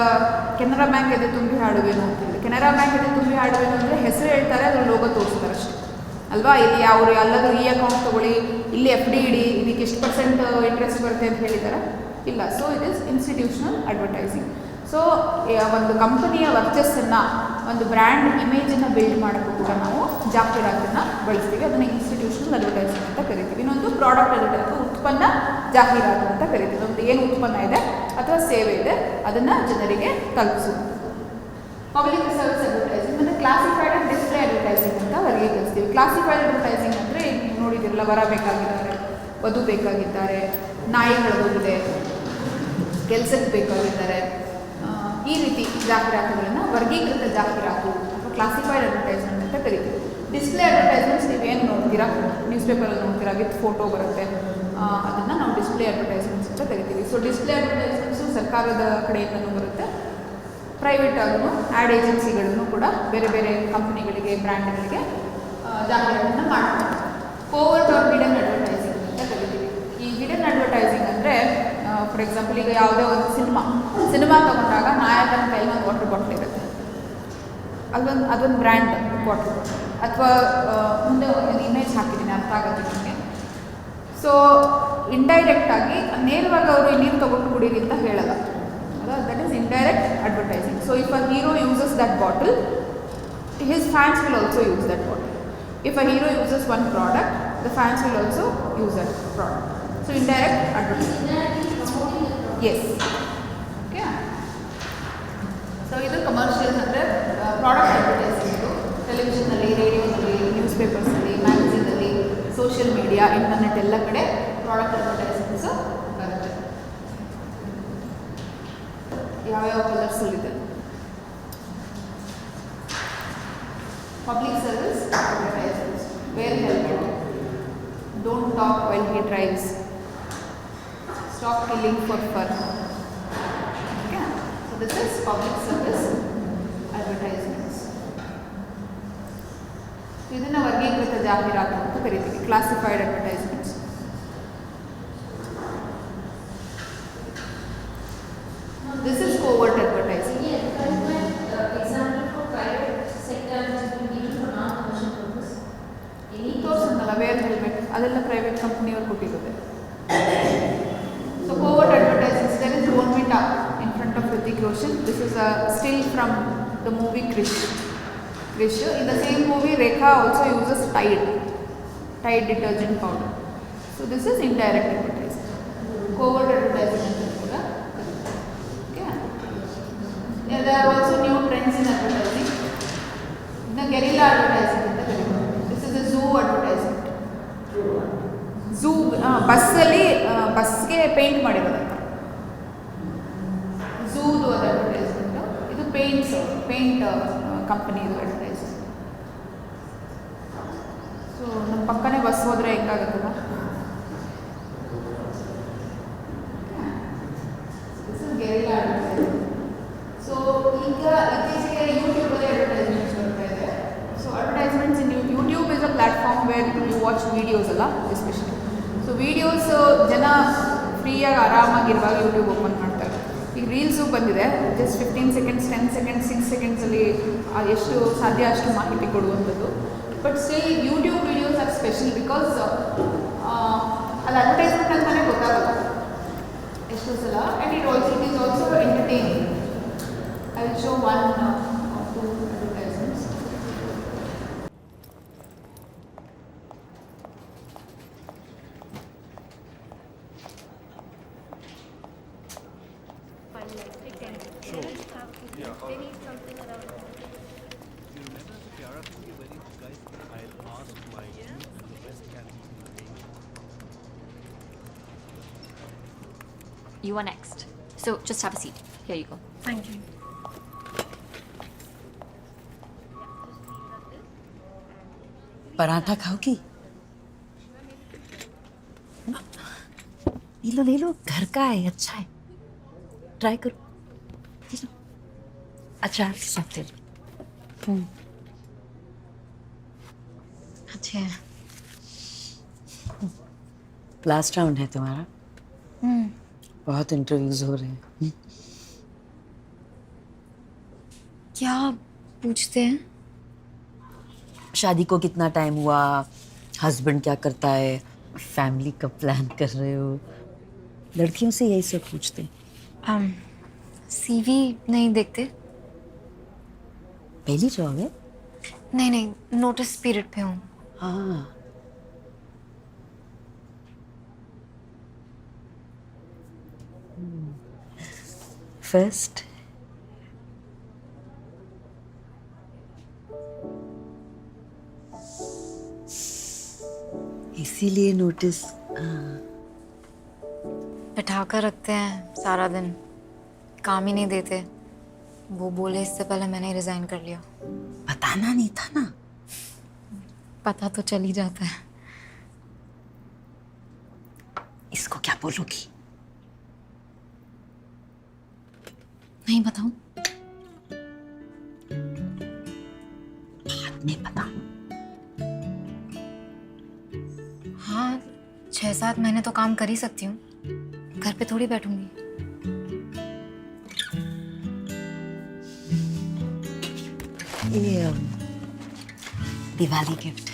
ಕೆನರಾ ಬ್ಯಾಂಕ್ ಎದೆ ತುಂಬಿ ಹಾಡುವೇನು ಅಂತ ಹೇಳಿ, ಕೆನರಾ ಬ್ಯಾಂಕ್ ಎದೆ ತುಂಬಿ ಹಾಡುವೇನು ಅಂದರೆ ಹೆಸರು ಹೇಳ್ತಾರೆ, ಅದ್ರ ಲೋಗೋ ತೋರಿಸ್ತಾರೆ ಅಷ್ಟೇ ಅಲ್ವಾ. ಇಲ್ಲಿ ಅವರು ಎಲ್ಲರೂ ಈ ಅಕೌಂಟ್ ತೊಗೊಳ್ಳಿ, ಇಲ್ಲಿ FD ಇಡಿ, ಇದಕ್ಕೆ ಎಷ್ಟು % ಇಂಟ್ರೆಸ್ಟ್ ಬರುತ್ತೆ ಅಂತ ಹೇಳಿದ್ದಾರೆ, ಇಲ್ಲ. So it is institutional advertising. So ಒಂದು ಕಂಪನಿಯ ವರ್ಚಸ್ಸನ್ನು, ಒಂದು ಬ್ರ್ಯಾಂಡ್ ಇಮೇಜನ್ನು ಬಿಲ್ಡ್ ಮಾಡೋಕ್ಕೂ ಕೂಡ ನಾವು ಜಾಹೀರಾತನ್ನು ಬಳಸ್ತೀವಿ. ಅದನ್ನು ಇನ್ಸ್ಟಿಟ್ಯೂಷನಲ್ ಅಡ್ವರ್ಟೈಸಿಂಗ್ ಅಂತ ಕರಿತೀವಿ. ಇನ್ನೊಂದು ಪ್ರಾಡಕ್ಟ್ ಅಡ್ವರ್ಟೈಸಿಂಗ್, ಉತ್ಪನ್ನ ಜಾಹೀರಾತು ಅಂತ ಕರಿತೀವಿ. ಒಂದು ಏನು ಉತ್ಪನ್ನ ಇದೆ ಅಥವಾ ಸೇವೆ ಇದೆ ಅದನ್ನು ಜನರಿಗೆ ತಲುಪಿಸುವುದು. ಪಬ್ಲಿಕ್ ಸರ್ವಿಸ್ ಅಡ್ವರ್ಟೈಸಿಂಗ್ ಅಂದರೆ ಕ್ಲಾಸಿಫೈಡ್ ಆ್ಯಂಡ್ ಡಿಸ್ಪ್ಲೇ ಅಡ್ವರ್ಟೈಸಿಂಗ್ ಅಂತ ವರ್ಗೀಕರಿಸ್ತೀವಿ. ಕ್ಲಾಸಿಫೈಡ್ ಅಡ್ವರ್ಟೈಸಿಂಗ್ ಅಂದರೆ ನೋಡಿದಿರಲ್ಲ, ವರ ಬೇಕಾಗಿದ್ದಾರೆ, ವಧು ಬೇಕಾಗಿದ್ದಾರೆ, ನಾಯಿ ಕಳೆದೋಗಿದೆ, ಕೆಲಸಕ್ಕೆ ಬೇಕಾಗಿದ್ದಾರೆ, ಈ ರೀತಿ ಜಾಹೀರಾತುಗಳನ್ನು ವರ್ಗೀಕೃತ ಜಾಹೀರಾತು ಅಥವಾ ಕ್ಲಾಸಿಫೈಡ್ ಅಡ್ವರ್ಟೈಸ್ಮೆಂಟ್ ಅಂತ ಕರಿತೀವಿ. ಡಿಸ್ಪ್ಲೇ ಅಡ್ವರ್ಟೈಸ್ಮೆಂಟ್ಸ್ ನೀವೇನು ನೋಡ್ತೀರಾ, ನ್ಯೂಸ್ ಪೇಪರಲ್ಲಿ ನೋಡ್ತೀರಾ, ವಿತ್ ಫೋಟೋ ಬರುತ್ತೆ, ಅದನ್ನು ನಾವು ಡಿಸ್ಪ್ಲೇ ಅಡ್ವರ್ಟೈಸ್ಮೆಂಟ್ಸ್ ಅಂತ ಕರಿತೀವಿ. ಸೊ ಡಿಸ್ಪ್ಲೇ ಅಡ್ವರ್ಟೈಸ್ಮೆಂಟ್ಸು ಸರ್ಕಾರದ ಕಡೆಯಿಂದನೂ ಬರುತ್ತೆ, ಪ್ರೈವೇಟ್ ಆಗೂ ಆ್ಯಡ್ ಏಜೆನ್ಸಿಗಳನ್ನು ಕೂಡ ಬೇರೆ ಬೇರೆ ಕಂಪ್ನಿಗಳಿಗೆ, ಬ್ರ್ಯಾಂಡ್ಗಳಿಗೆ ಜಾಹೀರಾತನ್ನು ಮಾಡ್ತಾರೆ. ಕೋವರ್ಟ್ ಆರ್ ಹಿಡನ್ ಅಡ್ವರ್ಟೈಸಿಂಗ್ ಅಂತ ಕರಿತೀವಿ. ಈ ಹಿಡನ್ ಅಡ್ವರ್ಟೈಸಿಂಗ್ ಅಂದರೆ ಫಾರ್ ಎಕ್ಸಾಂಪಲ್, ಈಗ ಯಾವುದೇ ಒಂದು ಸಿನಿಮಾ ತಗೊಂಡಾಗ ನಾಯಕನ ಕೈಲಿ ಒಂದು ವಾಟರ್ ಬಾಟ್ಲ್ ಇರುತ್ತೆ, ಅದೊಂದು ಬ್ರ್ಯಾಂಡ್ ವಾಟರ್ ಬಾಟ್ಲ್, ಅಥವಾ ಮುಂದೆ ಒಂದು ಇಮೇಜ್ ಹಾಕಿದ್ದೀನಿ, ಅರ್ಥ ಆಗುತ್ತೆ ನಿಮಗೆ. ಸೊ ಇಂಡೈರೆಕ್ಟಾಗಿ ನೇರವಾಗಿ ಅವರು ನೀರು ತೊಗೊಂಡು ಕುಡೀರಿ ಅಂತ ಹೇಳಲ್ಲ, that is indirect advertising. So if a hero uses that bottle, his fans will also use that bottle. If a hero uses one product, the fans will also use that product. So indirect advertising. Yes. So ಇದು ಕಮರ್ಷಿಯಲ್ಸ್ ಅಂದರೆ ಪ್ರಾಡಕ್ಟ್ ಅಡ್ವರ್ಟೈಸಿಂಗು ಟೆಲಿವಿಷನಲ್ಲಿ, ರೇಡಿಯೋನಲ್ಲಿ, ನ್ಯೂಸ್ ಪೇಪರ್ಸಲ್ಲಿ, ಮ್ಯಾಗಝೀನಲ್ಲಿ, ಸೋಷಿಯಲ್ ಮೀಡಿಯಾ, ಇಂಟರ್ನೆಟ್ ಎಲ್ಲ ಕಡೆ ಪ್ರಾಡಕ್ಟ್ ಅಡ್ವರ್ಟೈಸ್ಮೆಂಟ್ಸು ಬರುತ್ತೆ. ಯಾವ್ಯಾವ ಕಲರ್ಸಲ್ಲಿದೆ? Public service advertisements, wear helmet, don't talk while he drives, stop killing for fun. Okay, so this is public service advertisements. ಇದನ್ನು ವರ್ಗೀಕೃತ ಜಾಹೀರಾತು ಅಂತ ಕರಿತೀವಿ, classified advertisements. This is covert advertising. Example for private sector which has been given for non-commercial purpose. ತೋರಿಸೋದಲ್ಲ ವೇರ್ ಹೆಲ್ಮೆಟ್, ಅದೆಲ್ಲ ಪ್ರೈವೇಟ್ ಕಂಪ್ನಿಯವ್ರು ಕೊಟ್ಟಿರೋದೆ. So covert advertisements, there is Bonvita in front of Hrithik Roshan. This is a still from the movie Krish. In the same movie, Rekha also uses Tide detergent powder. So this is indirect advertising. Covert advertising. Yeah, there are also new trends in advertising. The guerrilla advertising. This is a zoo advertising. Zoo ಬಸ್ಸಲ್ಲಿ ಬಸ್ಗೆ ಪೇಂಟ್ ಮಾಡಿರೋದಂತ. ಝೂದು ಅದು ಅಡ್ವರ್ಟೈಸ್ಮೆಂಟು. ಇದು ಪೇಂಟ್ ಕಂಪನಿದು ಅಡ್ವರ್ಟೈಸ್ಮೆಂಟ್. ಸೊ ನಮ್ಮ ಪಕ್ಕನೇ ಬಸ್ ಹೋದರೆ ಹೆಂಗಾಗುತ್ತಲ್ಲ. This is guerrilla advertising. So ಈಗ ಇತ್ತೀಚೆಗೆ ಯೂಟ್ಯೂಬಲ್ಲಿ ಅಡ್ವರ್ಟೈಸ್ಮೆಂಟ್ಸ್ ಬರ್ತಾ ಇದೆ. So advertisements in YouTube is a platform where you watch videos ಅಲ್ಲ, ಎಸ್ಪೆಷಲಿ. ಸೊ ವೀಡಿಯೋಸ್ ಜನ ಫ್ರೀಯಾಗಿ ಆರಾಮಾಗಿರುವಾಗ ಯೂಟ್ಯೂಬ್ ಓಪನ್ ಮಾಡ್ತಾರೆ. ಈಗ ರೀಲ್ಸು ಬಂದಿದೆ, ಜಸ್ಟ್ 15 ಸೆಕೆಂಡ್ಸ್, 10 ಸೆಕೆಂಡ್ಸ್, 6 ಸೆಕೆಂಡ್ಸಲ್ಲಿ ಎಷ್ಟು ಸಾಧ್ಯ ಅಷ್ಟು ಮಾಹಿತಿ ಕೊಡುವಂಥದ್ದು. But still YouTube videos are special because ಅದು ಅಡ್ವರ್ಟೈಸ್ಮೆಂಟ್ ಅಂತಲೇ ಗೊತ್ತಾಗಲ್ಲ ಎಷ್ಟೋ ಸಲ. And it is also entertaining. I will show one or two advertisements. Sure. Yeah. They need something around. You remember the Kiara Cookie wedding, guys? I'll ask my team for the best candies in the game. You are next. So just have a seat. Here you go. Thank you. Paratha खाओगी? ले लो, घर का है, अच्छा है, ट्राई करो. अचार के साथ ले लो. अच्छा है. लास्ट राउंड है तुम्हारा. बहुत इंटरव्यूज हो रहे हैं. क्या पूछते हैं? शादी को कितना टाइम हुआ, हस्बैंड क्या करता है, फैमिली कब प्लान कर रहे हो. लड़कियों से यही सब पूछते हैं. सीवी नहीं देखते? पहली जॉब है? नहीं, नोटिस पीरियड पे हूँ. हाँ. फर्स्ट इसीलिए नोटिस. बैठा कर रखते हैं सारा दिन, काम ही नहीं देते. वो बोले इससे पहले मैंने रिजाइन कर लिया. बताना नहीं था ना. पता तो चल ही जाता है. इसको क्या बोलोगी? नहीं बताऊं? बाद में बता. हाँ, 6-7 महीने तो काम कर ही सकती हूँ. घर पे थोड़ी बैठूंगी. ये दिवाली गिफ्ट.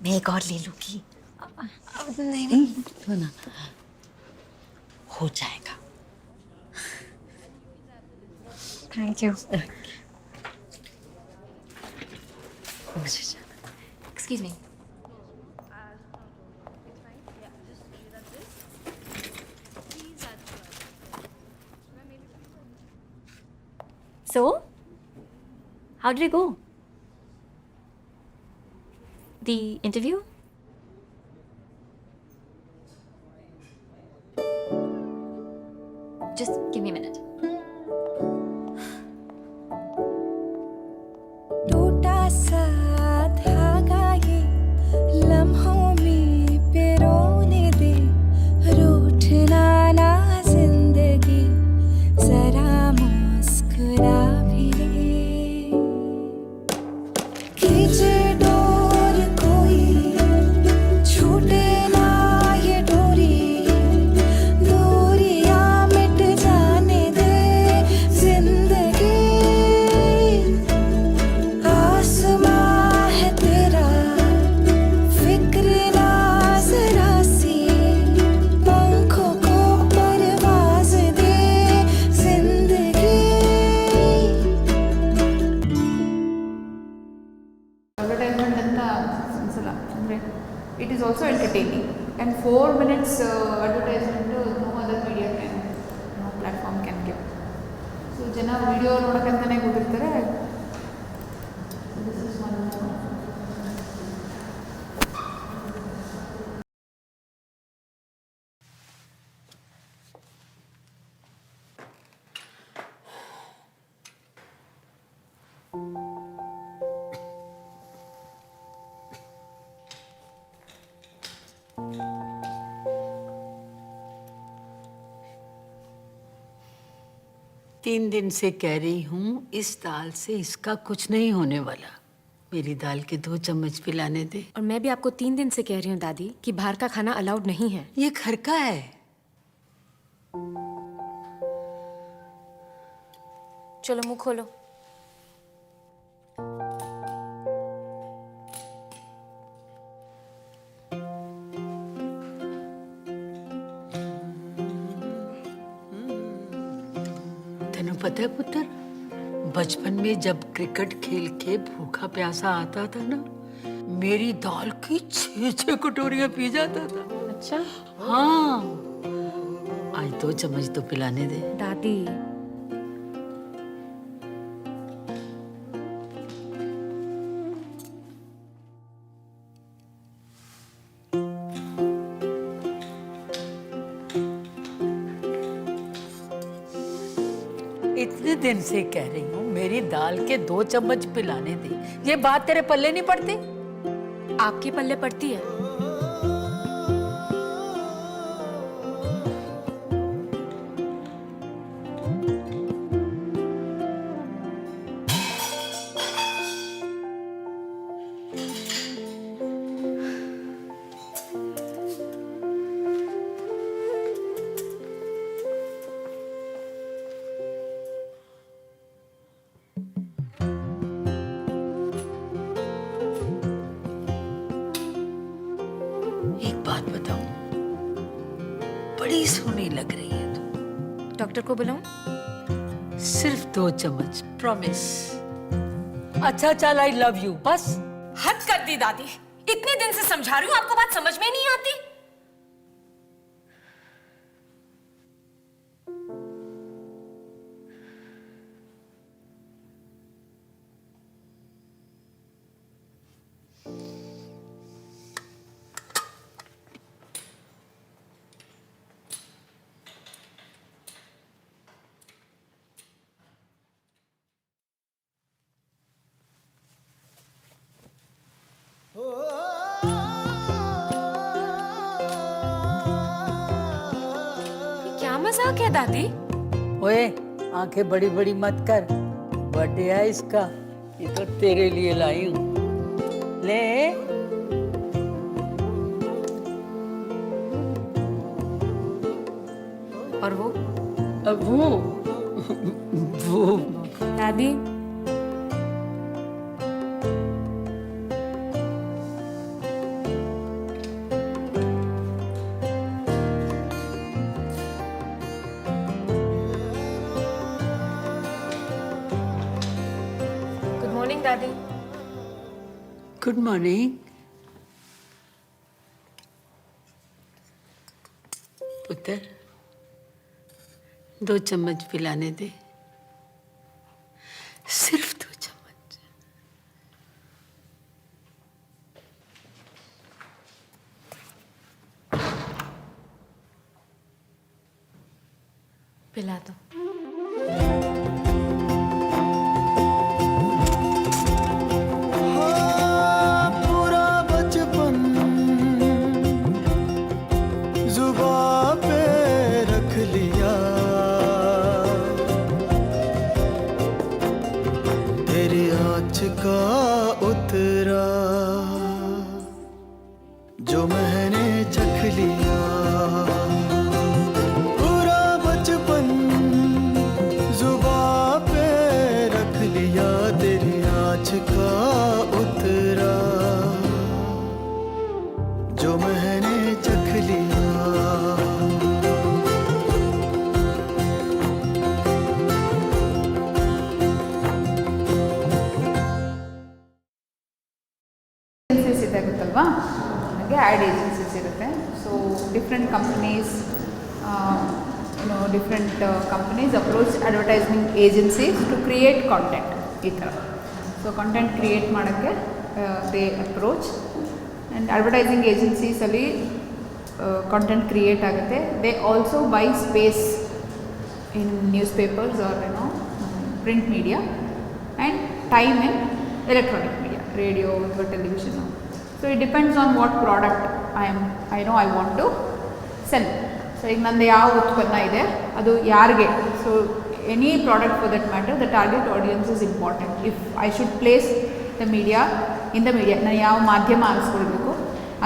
मैं एक और ले लूंगी. नहीं. तो ना हो जाएगा. Thank you. मुझे जाना. Excuse me. So, how did it go? The interview? Just give me a minute. टूटा सा धागा ये लम्हों में पिरोने दे, रूठना ना जिंदगी, जरा मुस्कुरा भी दे। खींचे डोर कोई, छूटे ना ये डोरी, दूरियां मिट जाने दे जिंदगी। आसमां है तेरा, फिक्र ना जरा सी, पंखों को परवाज दे जिंदगी। ಅಡ್ವರ್ಟೈಸ್ಮೆಂಟ್ ಅಂತ ಅನ್ಸಲ್ಲ, ಅಂದರೆ it is also entertaining and 4 minutes advertisement no other media can, no platform can give. So ಜನ ವಿಡಿಯೋ ನೋಡೋಕ್ಕಂತಲೇ ಕೂತಿರ್ತಾರೆ. This is one. तीन दिन से कह रही हूँ इस दाल से इसका कुछ नहीं होने वाला। मेरी दाल के 2 चम्मच पिलाने दे। और मैं भी आपको 3 दिन से कह रही हूँ दादी कि बाहर का खाना अलाउड नहीं है। ये घर का है। चलो मुंह खोलो। तेनू पता है पुत्र, बचपन में जब क्रिकेट खेल के भूखा प्यासा आता था ना, मेरी दाल की 6 कटोरियां पी जाता था। अच्छा हाँ, आज 2 चम्मच तो पिलाने दे। दादी, इतने दिन से कह रही हूँ मेरी दाल के 2 चम्मच पिलाने दे। ये बात तेरे पल्ले नहीं पड़ती? आपके पल्ले पड़ती है। एक बात बताऊं, बड़ी सोहनी लग रही है तू। डॉक्टर को बुलाऊं? सिर्फ 2 चम्मच, प्रॉमिस। अच्छा चल, आई लव यू, बस। हद कर दी दादी, इतने दिन से समझा रही हूँ, आपको बात समझ में नहीं आती। क्या मजाक है दादी? ओए, आंखें बड़ी बड़ी मत कर, बर्थडे है इसका, ये तो तेरे लिए लाई हूँ। ले। और वो अब वो दादी, गुड मॉर्निंग दादी। Good morning. पुत्र, 2 चम्मच पिलाने दे। सिर्फ 2 चम्मच। पिला दो। पूरा बचपन जुबां पे रख लिया, तेरी आँच का उतरा जो मैंने चख लिया। पूरा बचपन जुबां पे रख लिया, तेरी आँच का उतरा जो मैंने चख लिया। ಏಜೆನ್ಸೀಸ್ ಇದೆ ಗೊತ್ತಲ್ವಾ, ನನಗೆ ಆ್ಯಡ್ ಏಜೆನ್ಸೀಸ್ ಇರುತ್ತೆ. So different companies different companies approach advertisement agencies to create content ಈ ಥರ. ಸೊ ಕಾಂಟೆಂಟ್ ಕ್ರಿಯೇಟ್ ಮಾಡೋಕ್ಕೆ ದೇ ಅಪ್ರೋಚ್ ಆ್ಯಂಡ್ ಅಡ್ವರ್ಟೈಸಿಂಗ್ ಏಜೆನ್ಸೀಸಲ್ಲಿ ಕಾಂಟೆಂಟ್ ಕ್ರಿಯೇಟ್ ಆಗುತ್ತೆ. They also buy space in newspapers or print media and time in electronic media, radio ಅಥವಾ television. So it depends on what product I want to sell. So ಈಗ ನಂದು ಯಾವ ಉತ್ಪನ್ನ ಇದೆ ಅದು ಯಾರಿಗೆ, so any product for that matter the target audience is important. If I should place the media in the media, ನಾನು ಯಾವ ಮಾಧ್ಯಮ ಆರಿಸ್ಕೊಳ್ಬೇಕು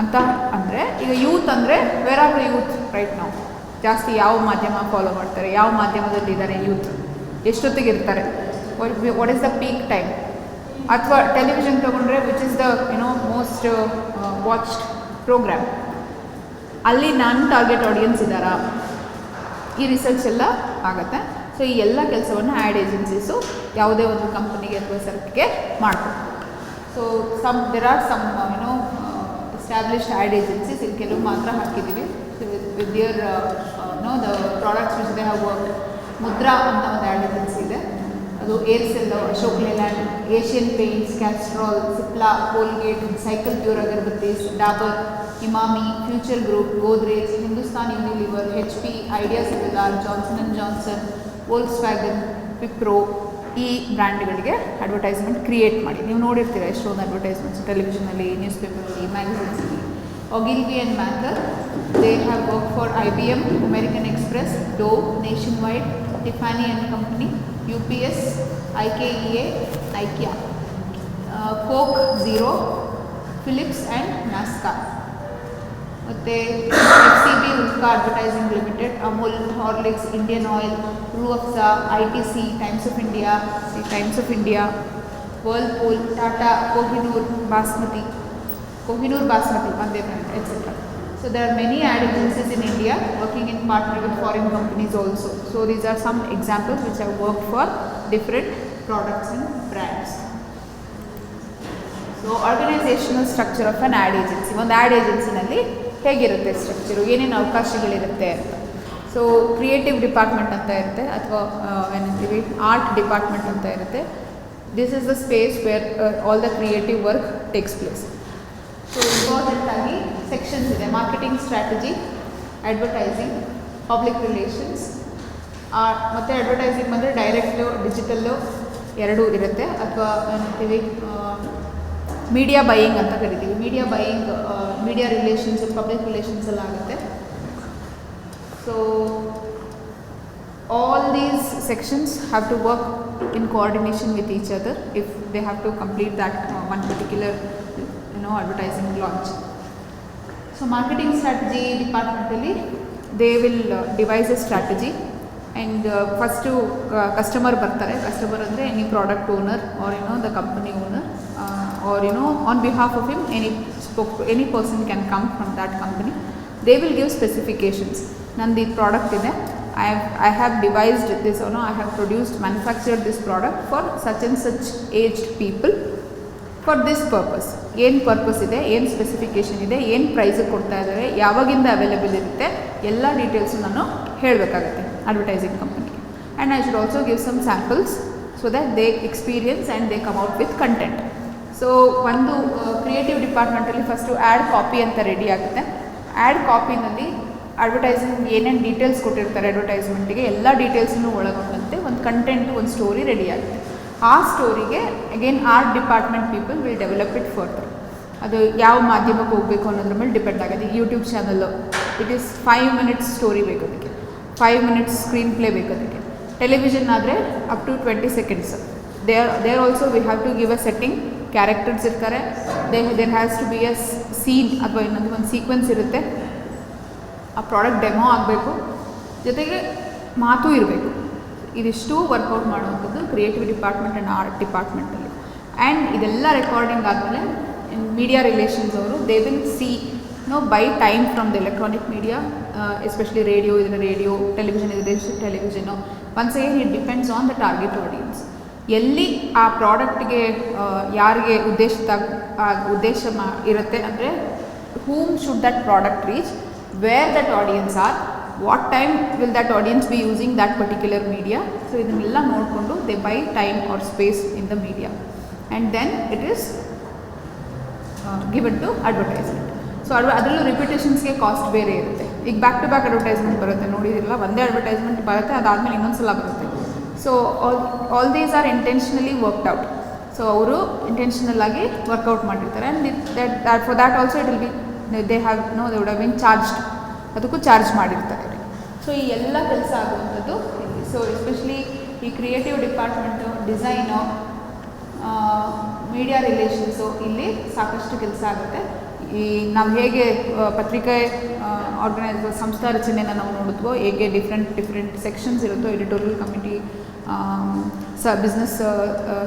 ಅಂತ ಅಂದರೆ, ಈಗ ಯೂತ್ ಅಂದರೆ where are the youth right ನಾವು ಜಾಸ್ತಿ ಯಾವ ಮಾಧ್ಯಮ ಫಾಲೋ ಮಾಡ್ತಾರೆ, ಯಾವ ಮಾಧ್ಯಮದಲ್ಲಿ ಇದ್ದಾರೆ ಯೂತ್, ಎಷ್ಟೊತ್ತಿಗೆ ಇರ್ತಾರೆ, what is the peak time. ಅಥವಾ ಟೆಲಿವಿಷನ್ ತೊಗೊಂಡ್ರೆ which is the most watched programme, ಅಲ್ಲಿ ನಾನು ಟಾರ್ಗೆಟ್ ಆಡಿಯನ್ಸ್ ಇದ್ದಾರಾ, ಈ ರಿಸರ್ಚ್ ಎಲ್ಲ ಆಗುತ್ತೆ. ಸೊ ಈ ಎಲ್ಲ ಕೆಲಸವನ್ನು ಆ್ಯಡ್ ಏಜೆನ್ಸೀಸು ಯಾವುದೇ ಒಂದು ಕಂಪನಿಗೆ ಅಥವಾ ಸರ್ಕ್ಗೆ ಮಾಡ್ತಾರೆ. So there are some established ad agencies, ಇಲ್ಲಿ ಕೆಲವು ಮಾತ್ರ ಹಾಕಿದ್ದೀವಿ. With their the products which they have worked. Mudra ಅಂತ ಒಂದು ಆ್ಯಡ್ ಏಜೆನ್ಸಿ ಇದೆ, ಅದು Aircel, Ashok Leyland, Asian Paints, Castrol, Cipla, Colgate, Cycle Pure agarbattis, Dabur, Emami, Future Group, Godrej, Hindustan Unilever, HP, Idea Cellular, Johnson and Johnson, Volkswagen, Wipro, ಈ ಬ್ರ್ಯಾಂಡ್ಗಳಿಗೆ ಅಡ್ವರ್ಟೈಸ್ಮೆಂಟ್ ಕ್ರಿಯೇಟ್ ಮಾಡಿ. ನೀವು ನೋಡಿರ್ತೀರ ಎಷ್ಟೊಂದು ಅಡ್ವರ್ಟೈಸ್ಮೆಂಟ್ಸ್ ಟೆಲಿವಿಷನಲ್ಲಿ, ನ್ಯೂಸ್ ಪೇಪರಲ್ಲಿ, ಮ್ಯಾಗಝಿನ್ಸಲ್ಲಿ. Ogilvy and Mather, they have worked for IBM, American Express, Dove, Nationwide, Tiffany and Company, UPS, IKEA, IKEA, Coke Zero, Philips and NASCAR. ಮತ್ತು FCB Ulka advertising limited, Amul, Horlicks, Indian Oil, Rooh Afza, ITC, Times of India, Whirlpool, Tata, Kohinoor Basmati, Vande Bharat, etc. So there are many ad agencies in India working in partner with foreign companies also. So these are some examples which have worked for different products and brands. So organizational structure of an ad agency. ಒಂದು ಆ್ಯಡ್ ಏಜೆನ್ಸಿನಲ್ಲಿ ಹೇಗಿರುತ್ತೆ ಸ್ಟ್ರಕ್ಚರು, ಏನೇನು ಅವಕಾಶಗಳಿರುತ್ತೆ ಅಂತ. ಸೊ ಕ್ರಿಯೇಟಿವ್ ಡಿಪಾರ್ಟ್ಮೆಂಟ್ ಅಂತ ಇರುತ್ತೆ, ಅಥವಾ ಏನಂತೀವಿ ಆರ್ಟ್ ಡಿಪಾರ್ಟ್ಮೆಂಟ್ ಅಂತ ಇರುತ್ತೆ. This is the space where all the creative work takes place. So ಇಂಪಾರ್ಟೆಂಟಾಗಿ ಸೆಕ್ಷನ್ಸ್ ಇದೆ: marketing strategy, advertising, public relations. ಮತ್ತು ಅಡ್ವರ್ಟೈಸಿಂಗ್ ಬಂದರೆ ಡೈರೆಕ್ಟು, ಡಿಜಿಟಲ್ಲು ಎರಡೂ ಇರುತ್ತೆ. ಅಥವಾ ಏನಂತೀವಿ ಮೀಡಿಯಾ ಬೈಯಿಂಗ್ ಅಂತ ಕರಿತೀವಿ. Media buying media relations, public ರಿಲೇಷನ್ಸಲ್ಲಿ ಆಗುತ್ತೆ. So all these sections have to work in coordination with each other if they have to complete that one particular advertising launch. So marketing strategy departmentally they will devise a strategy and first to customer bartare. Customer andre any product owner or the company owner or on behalf of him any person can come from that company. They will give specifications. Nandi product ide, I have devised this, I have manufactured this product for such and such aged people for this purpose. ಏನು ಪರ್ಪಸ್ ಇದೆ, ಏನು ಸ್ಪೆಸಿಫಿಕೇಷನ್ ಇದೆ, ಏನು ಪ್ರೈಸಿಗೆ ಕೊಡ್ತಾ ಇದ್ದಾರೆ, ಯಾವಾಗಿಂದ ಅವೈಲೇಬಲ್ ಇರುತ್ತೆ, ಎಲ್ಲ ಡೀಟೇಲ್ಸು ನಾನು ಹೇಳಬೇಕಾಗತ್ತೆ ಅಡ್ವರ್ಟೈಸಿಂಗ್ ಕಂಪನಿಗೆ. And I should also give some samples so that they experience and they come out with content. So ಒಂದು ಕ್ರಿಯೇಟಿವ್ ಡಿಪಾರ್ಟ್ಮೆಂಟಲ್ಲಿ ಫಸ್ಟು ಆ್ಯಡ್ ಕಾಪಿ ಅಂತ ರೆಡಿ ಆಗುತ್ತೆ. ಆ್ಯಡ್ ಕಾಪಿನಲ್ಲಿ ಅಡ್ವರ್ಟೈಸಿಂಗ್ ಏನೇನು ಡೀಟೇಲ್ಸ್ ಕೊಟ್ಟಿರ್ತಾರೆ ಅಡ್ವರ್ಟೈಸ್ಮೆಂಟಿಗೆ ಎಲ್ಲ ಡೀಟೇಲ್ಸನ್ನು ಒಳಗೊಂಡಂತೆ ಒಂದು ಕಂಟೆಂಟು, ಒಂದು ಸ್ಟೋರಿ ರೆಡಿ ಆಗುತ್ತೆ. ಆ ಸ್ಟೋರಿಗೆ again art department people will develop it further. ಅದು ಯಾವ ಮಾಧ್ಯಮಕ್ಕೆ ಹೋಗಬೇಕು ಅನ್ನೋದ್ರ ಮೇಲೆ ಡಿಪೆಂಡ್ ಆಗುತ್ತೆ. ಈಗ YouTube channel it is 5 minutes story ಬೇಕು, ಅದಕ್ಕೆ 5 minutes ಸ್ಕ್ರೀನ್ ಪ್ಲೇ ಬೇಕು. ಅದಕ್ಕೆ ಟೆಲಿವಿಷನ್ ಆದರೆ up to 20 seconds. There also we have to give a setting, characters ಇರ್ತಾರೆ, there has to be a scene ಅಥವಾ ಇನ್ನೊಂದು ಒಂದು ಸೀಕ್ವೆನ್ಸ್ ಇರುತ್ತೆ. ಆ ಪ್ರಾಡಕ್ಟ್ ಡೆಮೋ ಆಗಬೇಕು, ಜೊತೆಗೆ ಮಾತು ಇರಬೇಕು. ಇದಿಷ್ಟು ವರ್ಕೌಟ್ ಮಾಡುವಂಥದ್ದು ಕ್ರಿಯೇಟಿವ್ ಡಿಪಾರ್ಟ್ಮೆಂಟ್ ಆ್ಯಂಡ್ ಆರ್ಟ್ ಡಿಪಾರ್ಟ್ಮೆಂಟಲ್ಲಿ. ಆ್ಯಂಡ್ ಇದೆಲ್ಲ ರೆಕಾರ್ಡಿಂಗ್ ಆದಮೇಲೆ ಮೀಡಿಯಾ ರಿಲೇಷನ್ಸ್ ಅವರು they will see by time from the electronic media, especially radio ಇದ್ರೆ ರೇಡಿಯೋ, ಟೆಲಿವಿಷನ್ ಇದ್ರೆ television. Once again it depends on the target audience. ಎಲ್ಲಿ ಆ ಪ್ರಾಡಕ್ಟ್ಗೆ ಯಾರಿಗೆ ಉದ್ದೇಶ ಇರುತ್ತೆ ಅಂದರೆ whom should that product reach, where that audience are, what time will that audience be using that particular media. So ಇದನ್ನೆಲ್ಲ ನೋಡಿಕೊಂಡು they buy time or space in the media and then it is given to advertisement. So ಅದರಲ್ಲೂ ರಿಪಿಟೇಷನ್ಸ್ಗೆ ಕಾಸ್ಟ್ ಬೇರೆ ಇರುತ್ತೆ. ಈಗ ಬ್ಯಾಕ್ ಟು ಬ್ಯಾಕ್ ಅಡ್ವರ್ಟೈಸ್ಮೆಂಟ್ ಬರುತ್ತೆ, ನೋಡಿದಿರಲ್ಲ, ಒಂದೇ ಅಡ್ವರ್ಟೈಸ್ಮೆಂಟ್ ಬರುತ್ತೆ, ಅದಾದಮೇಲೆ ಇನ್ನೊಂದು ಸಲ ಬರುತ್ತೆ. So all these are intentionally worked out. So ಅವರು ಇಂಟೆನ್ಷನಲ್ ಆಗಿ ವರ್ಕೌಟ್ ಮಾಡಿರ್ತಾರೆ. And for that also it will be they have they would have been charged, ಅದಕ್ಕೂ ಚಾರ್ಜ್ ಮಾಡಿರ್ತಾರೆ. ಸೊ ಈ ಎಲ್ಲ ಕೆಲಸ ಆಗುವಂಥದ್ದು ಇಲ್ಲಿ. ಸೊ ಎಸ್ಪೆಷಲಿ ಈ creative department, design, media relations, ಇಲ್ಲಿ ಸಾಕಷ್ಟು ಕೆಲಸ ಆಗುತ್ತೆ. ಈ ನಾವು ಹೇಗೆ ಪತ್ರಿಕೆ ಸಂಸ್ಥಾ ರಚನೆಯನ್ನು ನಾವು ನೋಡಿದ್ವೋ, ಹೇಗೆ ಡಿಫ್ರೆಂಟ್ ಸೆಕ್ಷನ್ಸ್ ಇರುತ್ತೋ, editorial committee, business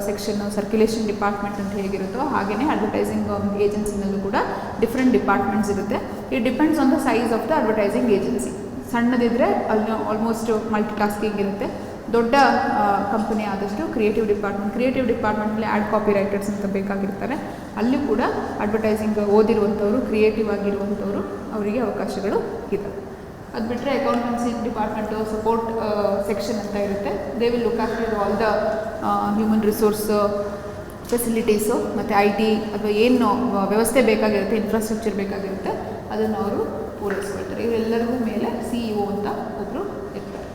section, circulation department ಅಂತ ಹೇಗಿರುತ್ತೋ, ಹಾಗೆಯೇ ಅಡ್ವರ್ಟೈಸಿಂಗ್ ಏಜೆನ್ಸಿನಲ್ಲೂ ಕೂಡ ಡಿಫ್ರೆಂಟ್ ಡಿಪಾರ್ಟ್ಮೆಂಟ್ಸ್ ಇರುತ್ತೆ. It depends on the size of the advertising agency. ಸಣ್ಣದಿದ್ದರೆ ಅಲ್ಲಿ ಆಲ್ಮೋಸ್ಟ್ ಮಲ್ಟಿ ಟಾಸ್ಕಿಂಗ್ ಇರುತ್ತೆ. ದೊಡ್ಡ ಕಂಪನಿ ಆದಷ್ಟು ಕ್ರಿಯೇಟಿವ್ ಡಿಪಾರ್ಟ್ಮೆಂಟಲ್ಲಿ ಆ್ಯಡ್ ಕಾಪಿ ರೈಟರ್ಸ್ ಅಂತ ಬೇಕಾಗಿರ್ತಾರೆ. ಅಲ್ಲಿ ಕೂಡ ಅಡ್ವರ್ಟೈಸಿಂಗ್ ಓದಿರುವಂಥವ್ರು, ಕ್ರಿಯೇಟಿವ್ ಆಗಿರುವಂಥವ್ರು, ಅವರಿಗೆ ಅವಕಾಶಗಳು ಇದ್ದಾವೆ. ಅದು ಬಿಟ್ಟರೆ ಅಕೌಂಟೆನ್ಸಿ ಡಿಪಾರ್ಟ್ಮೆಂಟು ಸಪೋರ್ಟ್ ಸೆಕ್ಷನ್ ಅಂತ ಇರುತ್ತೆ. They will look after all the human resource facilities ಮತ್ತು IT ಅಥವಾ ಏನು ವ್ಯವಸ್ಥೆ ಬೇಕಾಗಿರುತ್ತೆ, ಇನ್ಫ್ರಾಸ್ಟ್ರಕ್ಚರ್ ಬೇಕಾಗಿರುತ್ತೆ, ಅದನ್ನು ಅವರು ಪೂರೈಸ್ಕೊಳ್ತಾರೆ. ಇವರೆಲ್ಲರಿಗೂ ಮೇಲೆ CEO ಅಂತ ಒಬ್ಬರು ಇರ್ತಾರೆ.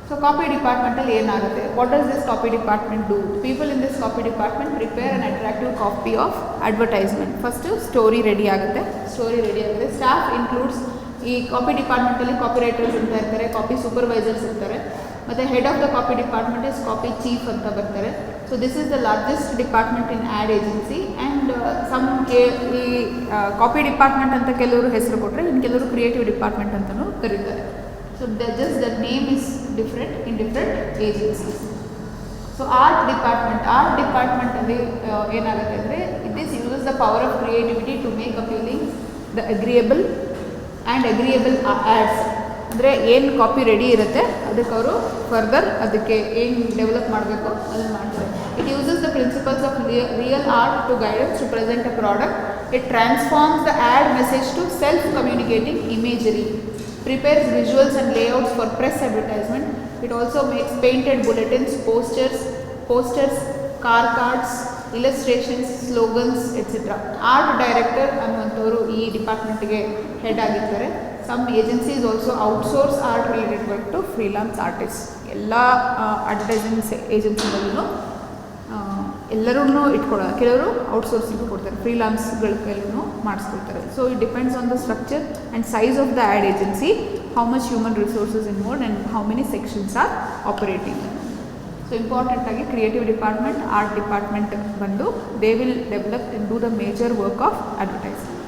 ಸೊ ಕಾಪಿ ಡಿಪಾರ್ಟ್ಮೆಂಟಲ್ಲಿ ಏನಾಗುತ್ತೆ, what does this copy department do? People in this copy department prepare an attractive copy of advertisement. First story ready ಆಗುತ್ತೆ. ಸ್ಟಾಫ್ ಇನ್ಕ್ಲೂಡ್ಸ್, ಈ ಕಾಪಿ ಡಿಪಾರ್ಟ್ಮೆಂಟಲ್ಲಿ ಕಾಪಿ ರೈಟರ್ಸ್ ಅಂತ ಇರ್ತಾರೆ, ಕಾಪಿ ಸೂಪರ್ವೈಸರ್ಸ್ ಇರ್ತಾರೆ, ಮತ್ತು head of the copy department is copy chief ಅಂತ ಬರ್ತಾರೆ. So this is the largest department in ad agency. And ಈ ಕಾಪಿ ಡಿಪಾರ್ಟ್ಮೆಂಟ್ ಅಂತ ಕೆಲವರು ಹೆಸರು ಕೊಟ್ಟರೆ, ಇನ್ನು ಕೆಲವರು ಕ್ರಿಯೇಟಿವ್ ಡಿಪಾರ್ಟ್ಮೆಂಟ್ ಅಂತಲೂ ಕರೀತಾರೆ. So just the name is different in different agencies. So art ಡಿಪಾರ್ಟ್ಮೆಂಟಲ್ಲಿ ಏನಾಗುತ್ತೆ ಅಂದರೆ, it is uses the power of creativity to make appealing the agreeable and agreeable ads. ಅಂದರೆ ಏನು ಕಾಪಿ ರೆಡಿ ಇರುತ್ತೆ ಅದಕ್ಕೆ ಅವರು ಫರ್ದರ್ ಅದಕ್ಕೆ ಏನು ಡೆವಲಪ್ ಮಾಡಬೇಕು ಅದನ್ನು ಮಾಡ್ತಾರೆ. It uses the principles of real art to guidance to present a product. It transforms the ad message to self communicating imagery. Prepares visuals and layouts for press advertisement. It also makes painted bulletins, posters, car cards, illustrations, slogans, etc. Art director ಅನ್ನುವಂಥವರು ಈ ಡಿಪಾರ್ಟ್ಮೆಂಟ್ಗೆ ಹೆಡ್ ಆಗಿರ್ತಾರೆ. Some agencies also outsource art related work to freelance artist. ಎಲ್ಲ ಅಡ್ವರ್ಟೈಸಿಂಗ್ ಏಜೆನ್ಸಿಗಳಲ್ಲೂ ಎಲ್ಲರೂ ಇಟ್ಕೊಳ್ಳೋದು, ಕೆಲವರು ಔಟ್ಸೋರ್ಸಿಂಗ್ ಕೊಡ್ತಾರೆ, ಫ್ರೀಲಾನ್ಸ್ಗಳ ಕೈಲೂ ಮಾಡಿಸ್ಕೊಳ್ತಾರೆ. So it depends on the structure and size of the ad agency, how much human resources involved and how many sections are operating. So ಇಂಪಾರ್ಟೆಂಟಾಗಿ ಕ್ರಿಯೇಟಿವ್ ಡಿಪಾರ್ಟ್ಮೆಂಟ್, ಆರ್ಟ್ ಡಿಪಾರ್ಟ್ಮೆಂಟ್ ಬಂದು they will develop in do the major work of advertising.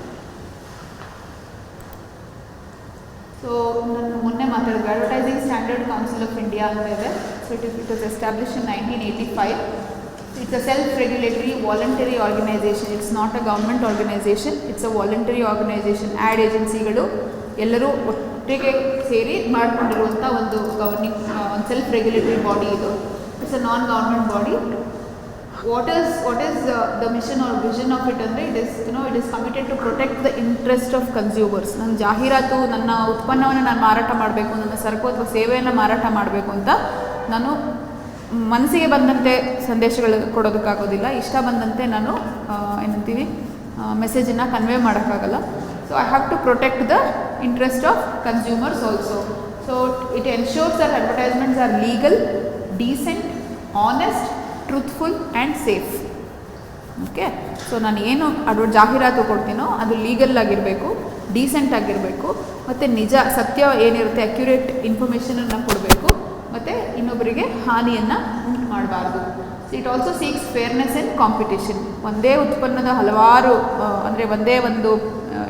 So ನಾನು ಮೊನ್ನೆ ಮಾತಾಡಿದ್ವಿ, advertising standard council of India ಅಂತ ಇದೆ. So it was establish in 1985. It's a self-regulatory voluntary organization. It's not a government organization. It's a voluntary organization. Ad ಏಜೆನ್ಸಿಗಳು ಎಲ್ಲರೂ ಒಟ್ಟಿಗೆ ಸೇರಿ ಮಾಡಿಕೊಂಡಿರುವಂಥ ಒಂದು ಗವರ್ನಿಂಗ್ ಒಂದು ಸೆಲ್ಫ್ ರೆಗ್ಯುಲೇಟರಿ ಬಾಡಿ ಇದು. It's a non government body. What is the mission or vision of it ಅಂದರೆ, it is committed to protect the interest of consumers. ನನ್ನ ಜಾಹೀರಾತು, ನನ್ನ ಉತ್ಪನ್ನವನ್ನು ನಾನು ಮಾರಾಟ ಮಾಡಬೇಕು, ನನ್ನ ಸರಕು ಅಥವಾ ಸೇವೆಯನ್ನು ಮಾರಾಟ ಮಾಡಬೇಕು ಅಂತ ನಾನು ಮನಸ್ಸಿಗೆ ಬಂದಂತೆ ಸಂದೇಶಗಳು ಕೊಡೋದಕ್ಕಾಗೋದಿಲ್ಲ, ಇಷ್ಟ ಬಂದಂತೆ ನಾನು ಏನಂತೀವಿ ಮೆಸೇಜನ್ನು ಕನ್ವೆ ಮಾಡೋಕ್ಕಾಗಲ್ಲ. So I have to protect the interest of consumers also. So it ensures that advertisements are legal, decent, honest, truthful and safe. Okay, so ನಾನು ಏನು ಜಾಹೀರಾತು ಕೊಡ್ತೀನೋ ಅದು ಲೀಗಲ್ ಆಗಿರಬೇಕು, ಡೀಸೆಂಟ್ ಆಗಿರಬೇಕು, ಮತ್ತು ನಿಜ ಸತ್ಯ ಏನಿರುತ್ತೆ ಅಕ್ಯುರೇಟ್ ಇನ್ಫಾರ್ಮೇಷನನ್ನು ಕೊಡಬೇಕು, ಮತ್ತು ಇನ್ನೊಬ್ಬರಿಗೆ ಹಾನಿಯನ್ನು ಉಂಟು ಮಾಡಬಾರ್ದು. It also seeks fairness and competition. ಒಂದೇ ಉತ್ಪನ್ನದ ಹಲವಾರು ಅಂದರೆ ಒಂದೇ ಒಂದು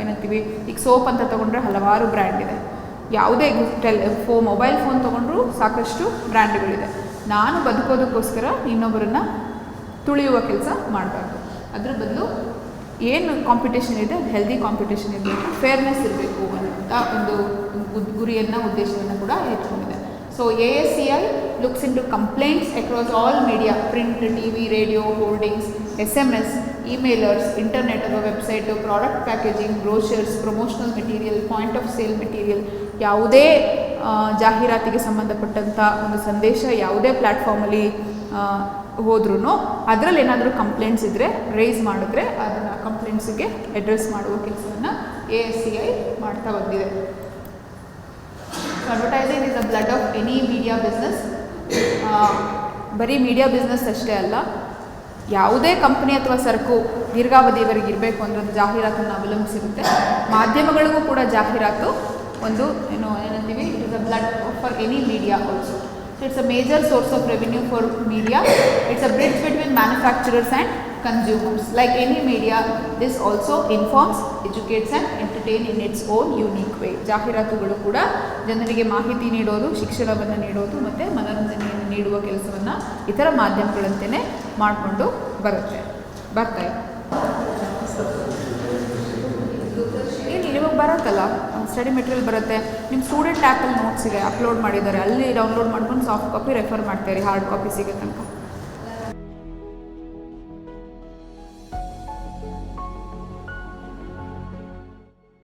ಏನಂತೀವಿ, ಈಗ ಸೋಪ್ ಅಂತ ತೊಗೊಂಡ್ರೆ ಹಲವಾರು ಬ್ರ್ಯಾಂಡ್ ಇದೆ, ಯಾವುದೇ ಮೊಬೈಲ್ ಫೋನ್ ತೊಗೊಂಡ್ರೂ ಸಾಕಷ್ಟು ಬ್ರ್ಯಾಂಡ್ಗಳಿದೆ. ನಾನು ಬದುಕೋದಕ್ಕೋಸ್ಕರ ಇನ್ನೊಬ್ಬರನ್ನು ತುಳಿಯುವ ಕೆಲಸ ಮಾಡಬಾರ್ದು. ಅದ್ರ ಬದಲು ಏನು ಕಾಂಪಿಟೇಷನ್ ಇದೆ ಅದು ಹೆಲ್ದಿ ಕಾಂಪಿಟೇಷನ್ ಇರಬೇಕು, ಫೇರ್ನೆಸ್ ಇರಬೇಕು ಅಂತ ಒಂದು ಗುರಿಯನ್ನು ಉದ್ದೇಶವನ್ನು ಕೂಡ ಇಟ್ಕೊಂಡಿದೆ. So ASCI looks into complaints across all media, print, TV, radio, hoardings, SMS, emailers, internet ಅಥವಾ website, product packaging, brochures, promotional material, point of sale material, ಯಾವುದೇ ಜಾಹೀರಾತಿಗೆ ಸಂಬಂಧಪಟ್ಟಂಥ ಒಂದು ಸಂದೇಶ ಯಾವುದೇ ಪ್ಲ್ಯಾಟ್ಫಾರ್ಮಲ್ಲಿ ಹೋದ್ರೂ ಅದರಲ್ಲಿ ಏನಾದರೂ ಕಂಪ್ಲೇಂಟ್ಸ್ ಇದ್ದರೆ ರೈಸ್ ಮಾಡಿದ್ರೆ ಅದನ್ನು ಕಂಪ್ಲೇಂಟ್ಸಿಗೆ ಅಡ್ರೆಸ್ ಮಾಡುವ ಕೆಲಸವನ್ನು ASCI ಮಾಡ್ತಾ ಬಂದಿದೆ. Advertising is the blood of any media business. ಬರೀ ಮೀಡಿಯಾ ಬಿಸ್ನೆಸ್ ಅಷ್ಟೇ ಅಲ್ಲ, ಯಾವುದೇ ಕಂಪ್ನಿ ಅಥವಾ ಸರಕು ದೀರ್ಘಾವಧಿಯವರೆಗೆ ಇರಬೇಕು ಅಂದರೆ ಅದು ಜಾಹೀರಾತನ್ನು ಅವಲಂಬಿಸಿರುತ್ತೆ. ಮಾಧ್ಯಮಗಳಿಗೂ ಕೂಡ ಜಾಹೀರಾತು ಒಂದು ಏನಂತೀವಿ, it is the blood for any media also. So it's a major source of revenue for media. It's a bridge between manufacturers and consumers. Like any media, this also informs, educates and entertains in its own unique way. ಜಾಹೀರಾತುಗಳು ಕೂಡ ಜನರಿಗೆ ಮಾಹಿತಿ ನೀಡೋದು, ಶಿಕ್ಷಣವನ್ನು ನೀಡೋದು ಮತ್ತು ಮನೋರಂಜನೆಯನ್ನು ನೀಡುವ ಕೆಲಸವನ್ನು ಇತರ ಮಾಧ್ಯಮಗಳಂತೆಯೇ ಮಾಡಿಕೊಂಡು ಬರ್ತಾ ಇದೆ. ನಿಮಗೆ ಬರುತ್ತಲ್ಲ ಸ್ಟಡಿ ಮೆಟೀರಿಯಲ್ ಬರುತ್ತೆ, ನಿಮ್ಮ ಸ್ಟೂಡೆಂಟ್ ಆ್ಯಪಲ್ಲಿ ನೋಟ್ಸಿಗೆ ಅಪ್ಲೋಡ್ ಮಾಡಿದ್ದಾರೆ, ಅಲ್ಲಿ ಡೌನ್ಲೋಡ್ ಮಾಡ್ಕೊಂಡು ಸಾಫ್ಟ್ ಕಾಪಿ ರೆಫರ್ ಮಾಡ್ತಾರೆ, ಹಾರ್ಡ್ ಕಾಪಿ ಸಿಗೋ ತನಕ.